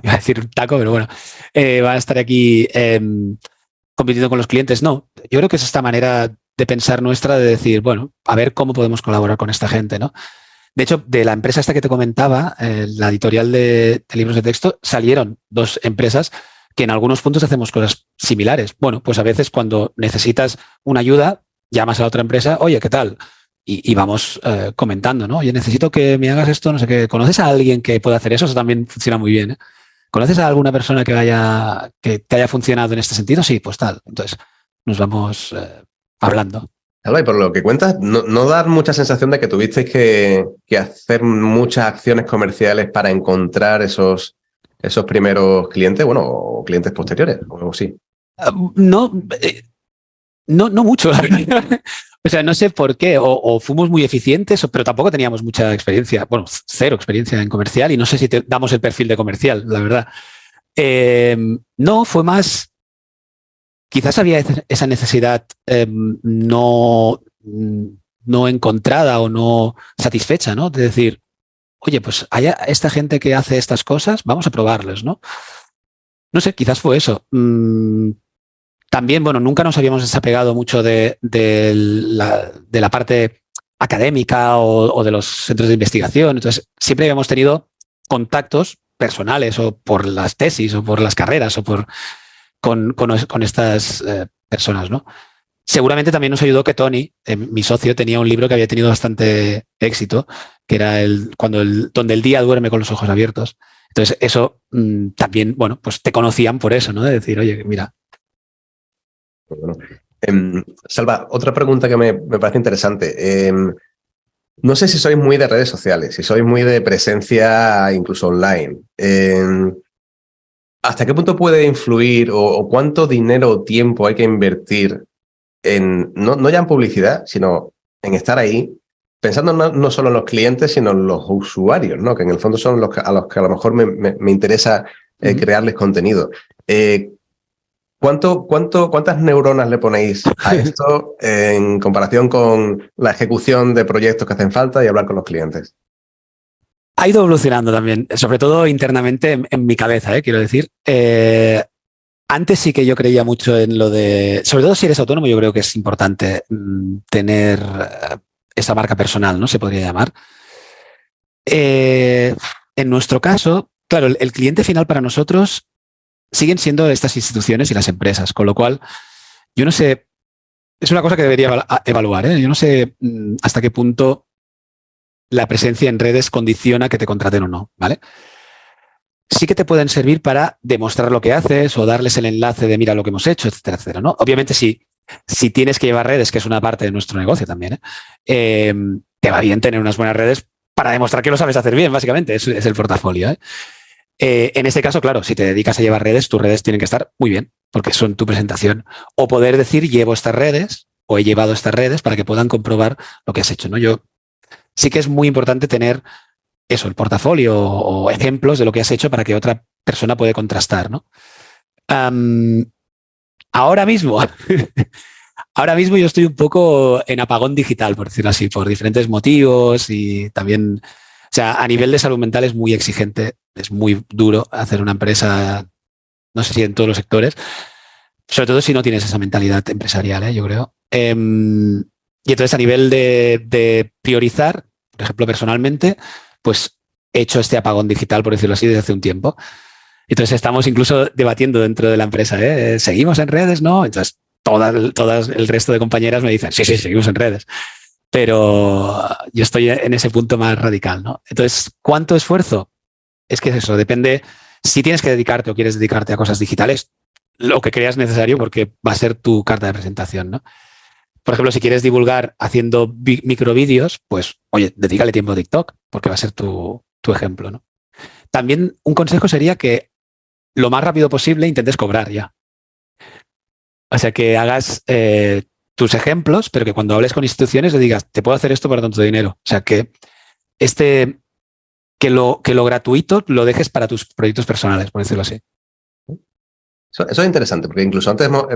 S3: iba a decir un taco, pero bueno, va a estar aquí compitiendo con los clientes. No, yo creo que es esta manera de pensar nuestra de decir, bueno, a ver cómo podemos colaborar con esta gente, ¿no? De hecho, de la empresa esta que te comentaba, la editorial de libros de texto, salieron 2 empresas que en algunos puntos hacemos cosas similares. Bueno, pues a veces cuando necesitas una ayuda, llamas a la otra empresa, oye, ¿qué tal? Y vamos comentando, ¿no? Oye, necesito que me hagas esto, no sé qué. ¿Conoces a alguien que pueda hacer eso? Eso también funciona muy bien, ¿eh? ¿Conoces a alguna persona que te haya funcionado en este sentido? Sí, pues tal. Entonces, nos vamos hablando.
S2: Alba, y por lo que cuentas, no da mucha sensación de que tuvisteis que hacer muchas acciones comerciales para encontrar esos primeros clientes, bueno, o clientes posteriores, o algo así.
S3: No mucho. O sea, no sé por qué, o fuimos muy eficientes, pero tampoco teníamos mucha experiencia, bueno, 0 experiencia en comercial y no sé si te damos el perfil de comercial, la verdad. No, fue más, quizás había esa necesidad no encontrada o no satisfecha, ¿no? De decir, oye, pues hay esta gente que hace estas cosas, vamos a probarles, ¿no? No sé, quizás fue eso. También, bueno, nunca nos habíamos desapegado mucho de la parte académica o de los centros de investigación. Entonces, siempre habíamos tenido contactos personales o por las tesis o por las carreras o con estas personas, ¿no? Seguramente también nos ayudó que Tony, mi socio, tenía un libro que había tenido bastante éxito, que era donde el día duerme con los ojos abiertos. Entonces, eso también, bueno, pues te conocían por eso, ¿no? De decir, oye, mira.
S2: Bueno. Salva, otra pregunta que me parece interesante. No sé si sois muy de redes sociales, si sois muy de presencia incluso online. ¿Hasta qué punto puede influir o cuánto dinero o tiempo hay que invertir en, no ya en publicidad, sino en estar ahí, pensando no solo en los clientes, sino en los usuarios, ¿no? Que en el fondo son a los que a lo mejor me interesa crearles contenido. ¿Cuántas neuronas le ponéis a esto en comparación con la ejecución de proyectos que hacen falta y hablar con los clientes?
S3: Ha ido evolucionando también, sobre todo internamente en mi cabeza, quiero decir. Antes sí que yo creía mucho en lo de, sobre todo si eres autónomo, yo creo que es importante tener esa marca personal, ¿no? Se podría llamar. En nuestro caso, claro, el cliente final para nosotros siguen siendo estas instituciones y las empresas, con lo cual yo no sé, es una cosa que debería evaluar, ¿eh? Yo no sé hasta qué punto la presencia en redes condiciona que te contraten o no, ¿vale? Sí que te pueden servir para demostrar lo que haces o darles el enlace de mira lo que hemos hecho, etcétera, etcétera, ¿no? Obviamente si tienes que llevar redes, que es una parte de nuestro negocio también, te va bien tener unas buenas redes para demostrar que lo sabes hacer bien, básicamente, es el portafolio, ¿eh? En este caso, claro, si te dedicas a llevar redes, tus redes tienen que estar muy bien, porque son tu presentación. O poder decir, llevo estas redes o he llevado estas redes para que puedan comprobar lo que has hecho, ¿no? Yo sí que es muy importante tener eso, el portafolio o ejemplos de lo que has hecho para que otra persona pueda contrastar, ¿no? Ahora mismo yo estoy un poco en apagón digital, por decirlo así, por diferentes motivos y también, o sea, a nivel de salud mental es muy exigente, es muy duro hacer una empresa, no sé si en todos los sectores, sobre todo si no tienes esa mentalidad empresarial, yo creo. Y entonces a nivel de priorizar, por ejemplo, personalmente, pues he hecho este apagón digital, por decirlo así, desde hace un tiempo. Entonces estamos incluso debatiendo dentro de la empresa, ¿seguimos en redes? ¿No? Entonces todas el resto de compañeras me dicen, sí, seguimos en redes. Pero yo estoy en ese punto más radical, ¿no? Entonces, ¿cuánto esfuerzo? Es que es eso, depende si tienes que dedicarte o quieres dedicarte a cosas digitales, lo que creas necesario porque va a ser tu carta de presentación, ¿no? Por ejemplo, si quieres divulgar haciendo microvídeos, pues, oye, dedícale tiempo a TikTok porque va a ser tu ejemplo, ¿no? También un consejo sería que lo más rápido posible intentes cobrar ya. O sea, que hagas tus ejemplos, pero que cuando hables con instituciones le digas, te puedo hacer esto por tanto dinero. O sea, que que lo gratuito lo dejes para tus proyectos personales, por decirlo así.
S2: Eso es interesante, porque incluso antes bueno,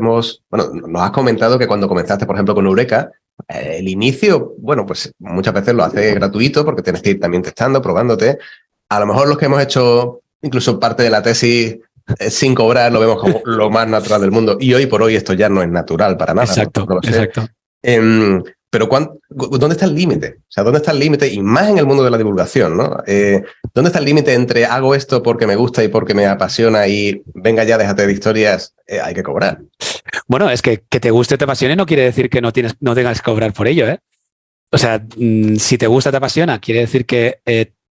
S2: nos has comentado que cuando comenzaste, por ejemplo, con Eureka, el inicio, bueno, pues muchas veces lo haces gratuito porque tienes que ir también testando, probándote. A lo mejor los que hemos hecho incluso parte de la tesis sin cobrar lo vemos como lo más natural del mundo. Y hoy por hoy esto ya no es natural para nada.
S3: Exacto,
S2: no lo sé.
S3: exacto.
S2: Pero ¿dónde está el límite? O sea, ¿dónde está el límite? Y más en el mundo de la divulgación, ¿no? ¿Dónde está el límite entre hago esto porque me gusta y porque me apasiona y venga ya, déjate de historias, hay que cobrar?
S3: Bueno, es que te guste o te apasione no quiere decir que no tengas que cobrar por ello, ¿eh? O sea, si te gusta, te apasiona, quiere decir que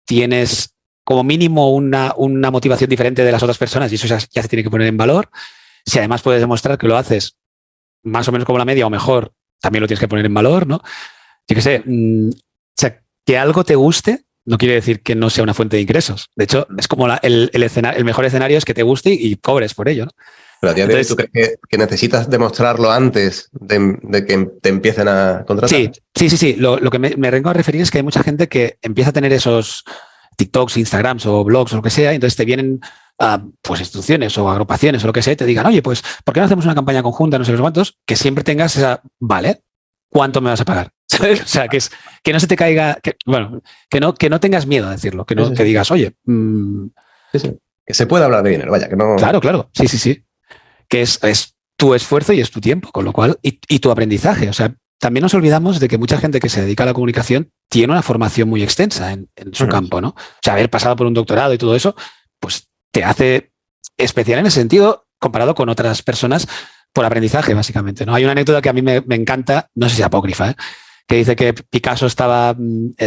S3: tienes como mínimo una motivación diferente de las otras personas y eso ya se tiene que poner en valor. Si además puedes demostrar que lo haces más o menos como la media o mejor, también lo tienes que poner en valor, ¿no? Yo qué sé, o sea, que algo te guste no quiere decir que no sea una fuente de ingresos. De hecho, es como el mejor escenario es que te guste y cobres por ello, ¿no?
S2: Pero a día de hoy, ¿tú crees que necesitas demostrarlo antes de que te empiecen a contratar?
S3: Sí. Lo que me vengo a referir es que hay mucha gente que empieza a tener esos TikToks, Instagrams o blogs o lo que sea, y entonces te vienen pues instituciones o agrupaciones o lo que sea y te digan, oye, pues, ¿por qué no hacemos una campaña conjunta, no sé los cuántos? Que siempre tengas esa, vale, ¿cuánto me vas a pagar? ¿Sabes? O sea, que no se te caiga, que no tengas miedo a decirlo, que no que digas, oye...
S2: Sí. Que se pueda hablar de dinero, vaya, que no...
S3: Claro, sí. Que es tu esfuerzo y es tu tiempo, con lo cual, y tu aprendizaje. O sea, también nos olvidamos de que mucha gente que se dedica a la comunicación tiene una formación muy extensa en su campo, ¿no? O sea, haber pasado por un doctorado y todo eso, pues te hace especial en ese sentido comparado con otras personas por aprendizaje, básicamente, ¿no? Hay una anécdota que a mí me encanta, no sé si es apócrifa, que dice que Picasso estaba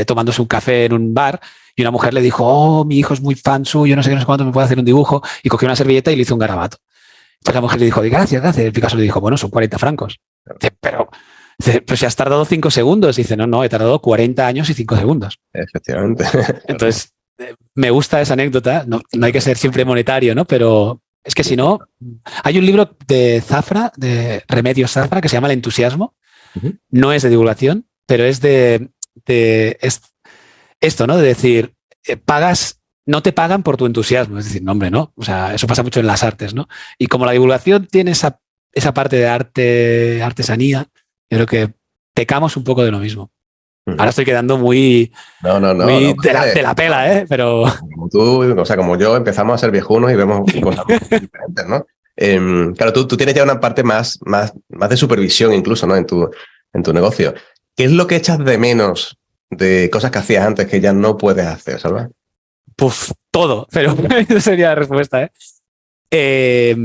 S3: tomándose un café en un bar y una mujer le dijo, oh, mi hijo es muy fan suyo, no sé qué, no sé cuánto, me puede hacer un dibujo, y cogió una servilleta y le hizo un garabato. Entonces la mujer le dijo, gracias. El Picasso le dijo, bueno, son 40 francos. Dice, pero si has tardado 5 segundos. Dice, no, he tardado 40 años y 5 segundos.
S2: Efectivamente.
S3: Entonces, me gusta esa anécdota. No hay que ser siempre monetario, ¿no? Pero es que si no, hay un libro de Zafra, de Remedios Zafra, que se llama El entusiasmo. No es de divulgación, pero es esto, ¿no? De decir, no te pagan por tu entusiasmo, es decir, no, hombre, no. O sea, eso pasa mucho en las artes, ¿no? Y como la divulgación tiene esa parte de arte, artesanía, yo creo que pecamos un poco de lo mismo. Ahora estoy quedando muy de la pela, ¿eh? Pero...
S2: Como tú, o sea, como yo, empezamos a ser viejunos y vemos cosas diferentes, ¿no? Claro, tú tienes ya una parte más de supervisión incluso, ¿no? En tu negocio. ¿Qué es lo que echas de menos de cosas que hacías antes que ya no puedes hacer, Salva?
S3: Puf, todo, pero esa sería la respuesta, ¿eh?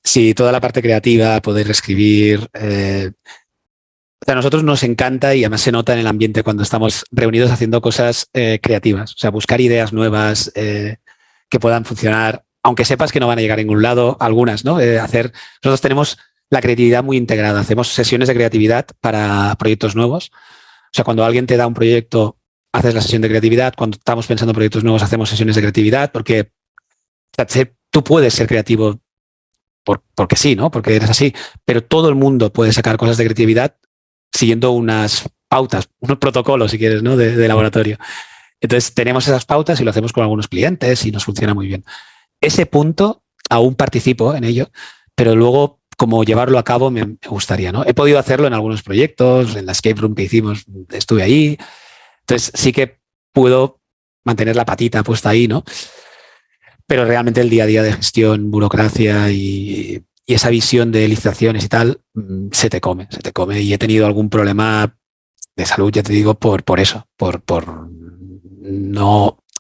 S3: Sí, toda la parte creativa, poder escribir. O sea, a nosotros nos encanta y además se nota en el ambiente cuando estamos reunidos haciendo cosas creativas. O sea, buscar ideas nuevas que puedan funcionar, aunque sepas que no van a llegar a ningún lado, algunas, ¿no? Nosotros tenemos la creatividad muy integrada. Hacemos sesiones de creatividad para proyectos nuevos. O sea, cuando alguien te da un proyecto, haces la sesión de creatividad. Cuando estamos pensando en proyectos nuevos, hacemos sesiones de creatividad porque tú puedes ser creativo porque sí, ¿no? Porque eres así. Pero todo el mundo puede sacar cosas de creatividad siguiendo unas pautas, unos protocolos, si quieres, ¿no? De laboratorio. Entonces, tenemos esas pautas y lo hacemos con algunos clientes y nos funciona muy bien. Ese punto, aún participo en ello, pero luego, como llevarlo a cabo, me gustaría, ¿no? He podido hacerlo en algunos proyectos, en la escape room que hicimos, estuve ahí. Entonces, sí que puedo mantener la patita puesta ahí, ¿no? Pero realmente el día a día de gestión, burocracia y esa visión de licitaciones y tal, se te come. Y he tenido algún problema de salud, ya te digo, por eso, por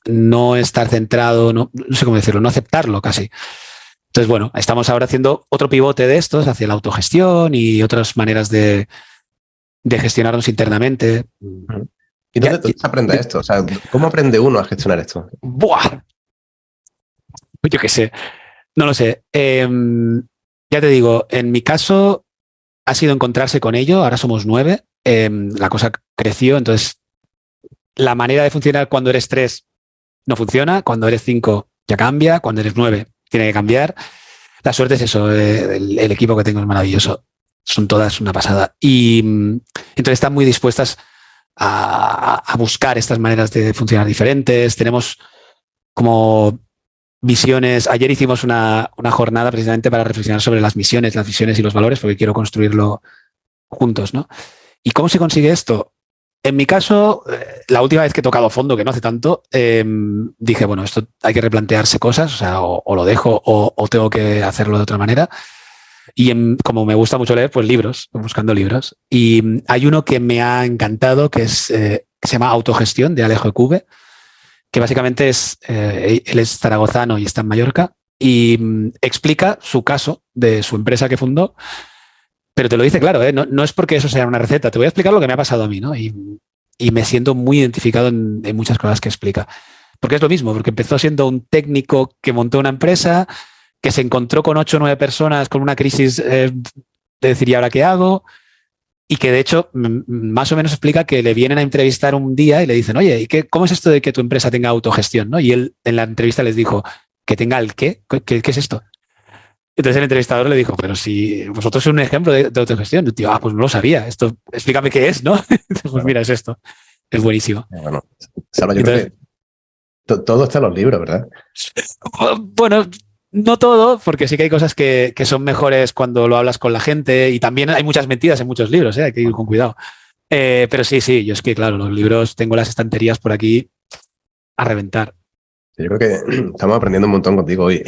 S3: no estar centrado, no sé cómo decirlo, no aceptarlo casi. Entonces, bueno, estamos ahora haciendo otro pivote de estos hacia la autogestión y otras maneras de gestionarnos internamente.
S2: ¿Y dónde se aprende esto? O sea, ¿cómo aprende uno a gestionar esto?
S3: ¡Buah! Yo qué sé, no lo sé. Ya te digo, en mi caso ha sido encontrarse con ello. Ahora somos 9. La cosa creció, entonces la manera de funcionar cuando eres 3 no funciona. Cuando eres 5 ya cambia. Cuando eres 9 tiene que cambiar. La suerte es eso, el equipo que tengo es maravilloso. Son todas una pasada. Y entonces están muy dispuestas a buscar estas maneras de funcionar diferentes. Tenemos como visiones. Ayer hicimos una jornada precisamente para reflexionar sobre las misiones, las visiones y los valores, porque quiero construirlo juntos, ¿no? ¿Y cómo se consigue esto? En mi caso, la última vez que he tocado fondo, que no hace tanto, dije, bueno, esto hay que replantearse cosas, o sea, o lo dejo o tengo que hacerlo de otra manera. Y como me gusta mucho leer, pues libros, buscando libros. Y hay uno que me ha encantado, que se llama Autogestión, de Alejo Ecube, que básicamente él es zaragozano y está en Mallorca, y explica su caso de su empresa que fundó, pero te lo dice claro, no es porque eso sea una receta, te voy a explicar lo que me ha pasado a mí, ¿no? Y me siento muy identificado en muchas cosas que explica. Porque es lo mismo, porque empezó siendo un técnico que montó una empresa, que se encontró con 8 o 9 personas con una crisis de decir, ¿y ahora qué hago? Y que de hecho más o menos explica que le vienen a entrevistar un día y le dicen, oye, ¿y cómo es esto de que tu empresa tenga autogestión, ¿no? Y él en la entrevista les dijo, ¿que tenga el qué? ¿Qué es esto? Entonces el entrevistador le dijo, pero si vosotros sois un ejemplo de autogestión. El tío, pues no lo sabía. Esto, explícame qué es, ¿no? Entonces, pues mira, es esto. Es buenísimo.
S2: Bueno, Salva, yo creo que todo está en los libros, ¿verdad?
S3: Bueno, no todo, porque sí que hay cosas que son mejores cuando lo hablas con la gente, y también hay muchas mentiras en muchos libros, hay que ir con cuidado. Pero sí, yo es que, claro, los libros, tengo las estanterías por aquí a reventar.
S2: Yo creo que estamos aprendiendo un montón contigo hoy.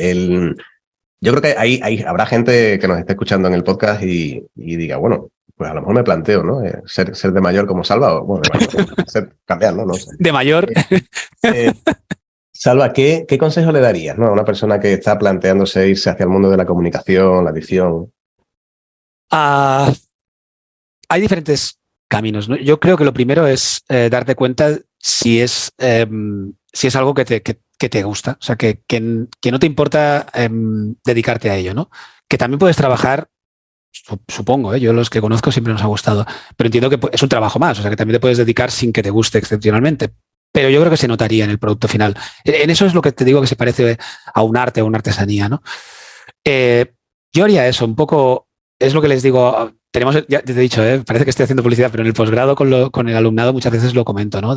S2: Yo creo que habrá gente que nos esté escuchando en el podcast y diga, bueno, pues a lo mejor me planteo, ¿no? Ser de mayor como Salva, o bueno, de mayor, cambiar, ¿no? No sé.
S3: De mayor.
S2: Salva, ¿qué consejo le darías, ¿no? A una persona que está planteándose irse hacia el mundo de la comunicación, la edición?
S3: Hay diferentes caminos, ¿no? Yo creo que lo primero es darte cuenta si es algo que te gusta, o sea, que no te importa dedicarte a ello, ¿no? Que también puedes trabajar, supongo, yo los que conozco siempre nos ha gustado, pero entiendo que es un trabajo más, o sea, que también te puedes dedicar sin que te guste excepcionalmente. Pero yo creo que se notaría en el producto final. En eso es lo que te digo que se parece a un arte, a una artesanía, ¿no? Yo haría eso, un poco, es lo que les digo, ya te he dicho, parece que estoy haciendo publicidad, pero en el posgrado con el alumnado muchas veces lo comento, ¿no?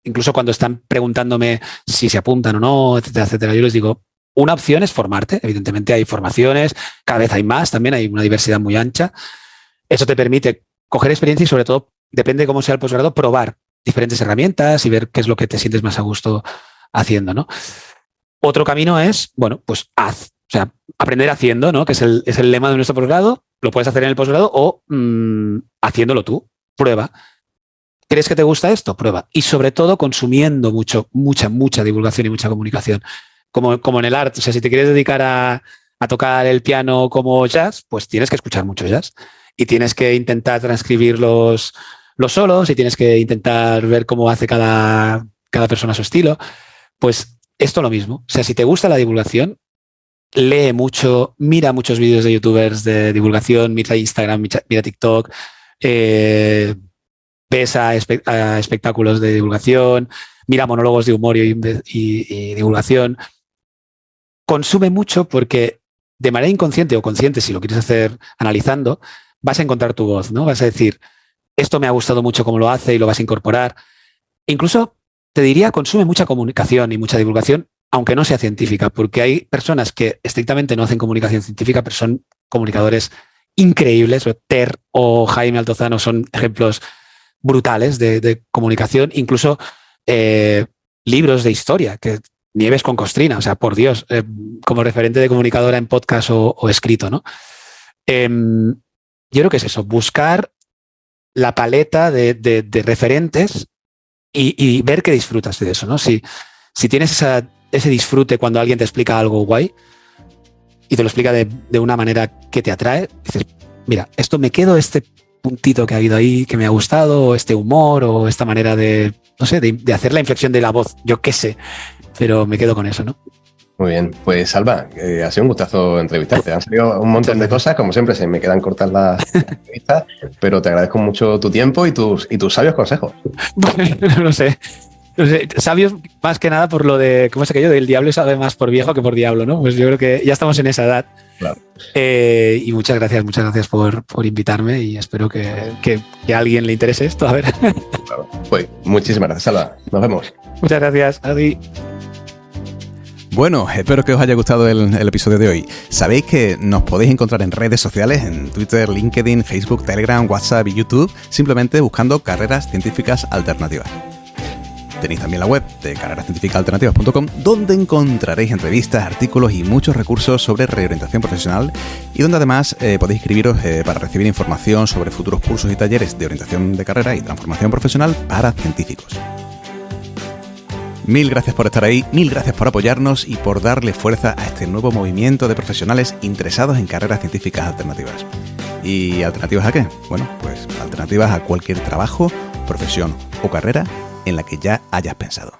S3: Incluso cuando están preguntándome si se apuntan o no, etcétera, etcétera, yo les digo, una opción es formarte, evidentemente hay formaciones, cada vez hay más, también hay una diversidad muy ancha. Eso te permite coger experiencia y sobre todo, depende de cómo sea el posgrado, probar diferentes herramientas y ver qué es lo que te sientes más a gusto haciendo, ¿no? Otro camino es, bueno, pues haz, o sea, aprender haciendo, ¿no? Que es el lema de nuestro posgrado. Lo puedes hacer en el posgrado o haciéndolo tú, prueba. ¿Crees que te gusta esto? Prueba. Y sobre todo consumiendo mucha divulgación y mucha comunicación. Como en el arte, o sea, si te quieres dedicar a tocar el piano como jazz, pues tienes que escuchar mucho jazz y tienes que intentar transcribir los solos y tienes que intentar ver cómo hace cada persona su estilo. Pues esto lo mismo. O sea, si te gusta la divulgación, lee mucho, mira muchos vídeos de youtubers de divulgación, mira Instagram, mira TikTok, ves a espectáculos de divulgación, mira monólogos de humor y divulgación. Consume mucho porque de manera inconsciente o consciente, si lo quieres hacer analizando, vas a encontrar tu voz, ¿no? Vas a decir, esto me ha gustado mucho cómo lo hace y lo vas a incorporar. Incluso te diría, consume mucha comunicación y mucha divulgación, aunque no sea científica, porque hay personas que estrictamente no hacen comunicación científica, pero son comunicadores increíbles. Ter o Jaime Altozano son ejemplos brutales de comunicación, incluso libros de historia, que Nieves con Costrina, o sea, por Dios, como referente de comunicadora en podcast o escrito, ¿no? Yo creo que es eso, buscar la paleta de referentes y ver que disfrutas de eso, ¿no? Si tienes ese disfrute cuando alguien te explica algo guay y te lo explica de una manera que te atrae, dices, mira, esto me quedo este puntito que ha habido ahí que me ha gustado, o este humor o esta manera de hacer la inflexión de la voz, yo qué sé, pero me quedo con eso, ¿no?
S2: Muy bien, pues Salva, ha sido un gustazo entrevistarte. Han salido un montón de cosas, como siempre se me quedan cortas las entrevistas, pero te agradezco mucho tu tiempo y tus sabios consejos.
S3: Bueno, no lo sé. No sé, sabios más que nada por lo de, ¿cómo es aquello? Del diablo sabe más por viejo que por diablo, ¿no? Pues yo creo que ya estamos en esa edad.
S2: Claro.
S3: Y muchas gracias por invitarme y espero que a alguien le interese esto. A ver.
S2: Claro. Pues muchísimas gracias, Salva. Nos vemos.
S3: Muchas gracias, Adi.
S1: Bueno, espero que os haya gustado el episodio de hoy. Sabéis que nos podéis encontrar en redes sociales, en Twitter, LinkedIn, Facebook, Telegram, WhatsApp y YouTube, simplemente buscando Carreras Científicas Alternativas. Tenéis también la web de carrerascientificasalternativas.com, donde encontraréis entrevistas, artículos y muchos recursos sobre reorientación profesional, y donde además podéis inscribiros para recibir información sobre futuros cursos y talleres de orientación de carrera y transformación profesional para científicos. Mil gracias por estar ahí, mil gracias por apoyarnos y por darle fuerza a este nuevo movimiento de profesionales interesados en carreras científicas alternativas. ¿Y alternativas a qué? Bueno, pues alternativas a cualquier trabajo, profesión o carrera en la que ya hayas pensado.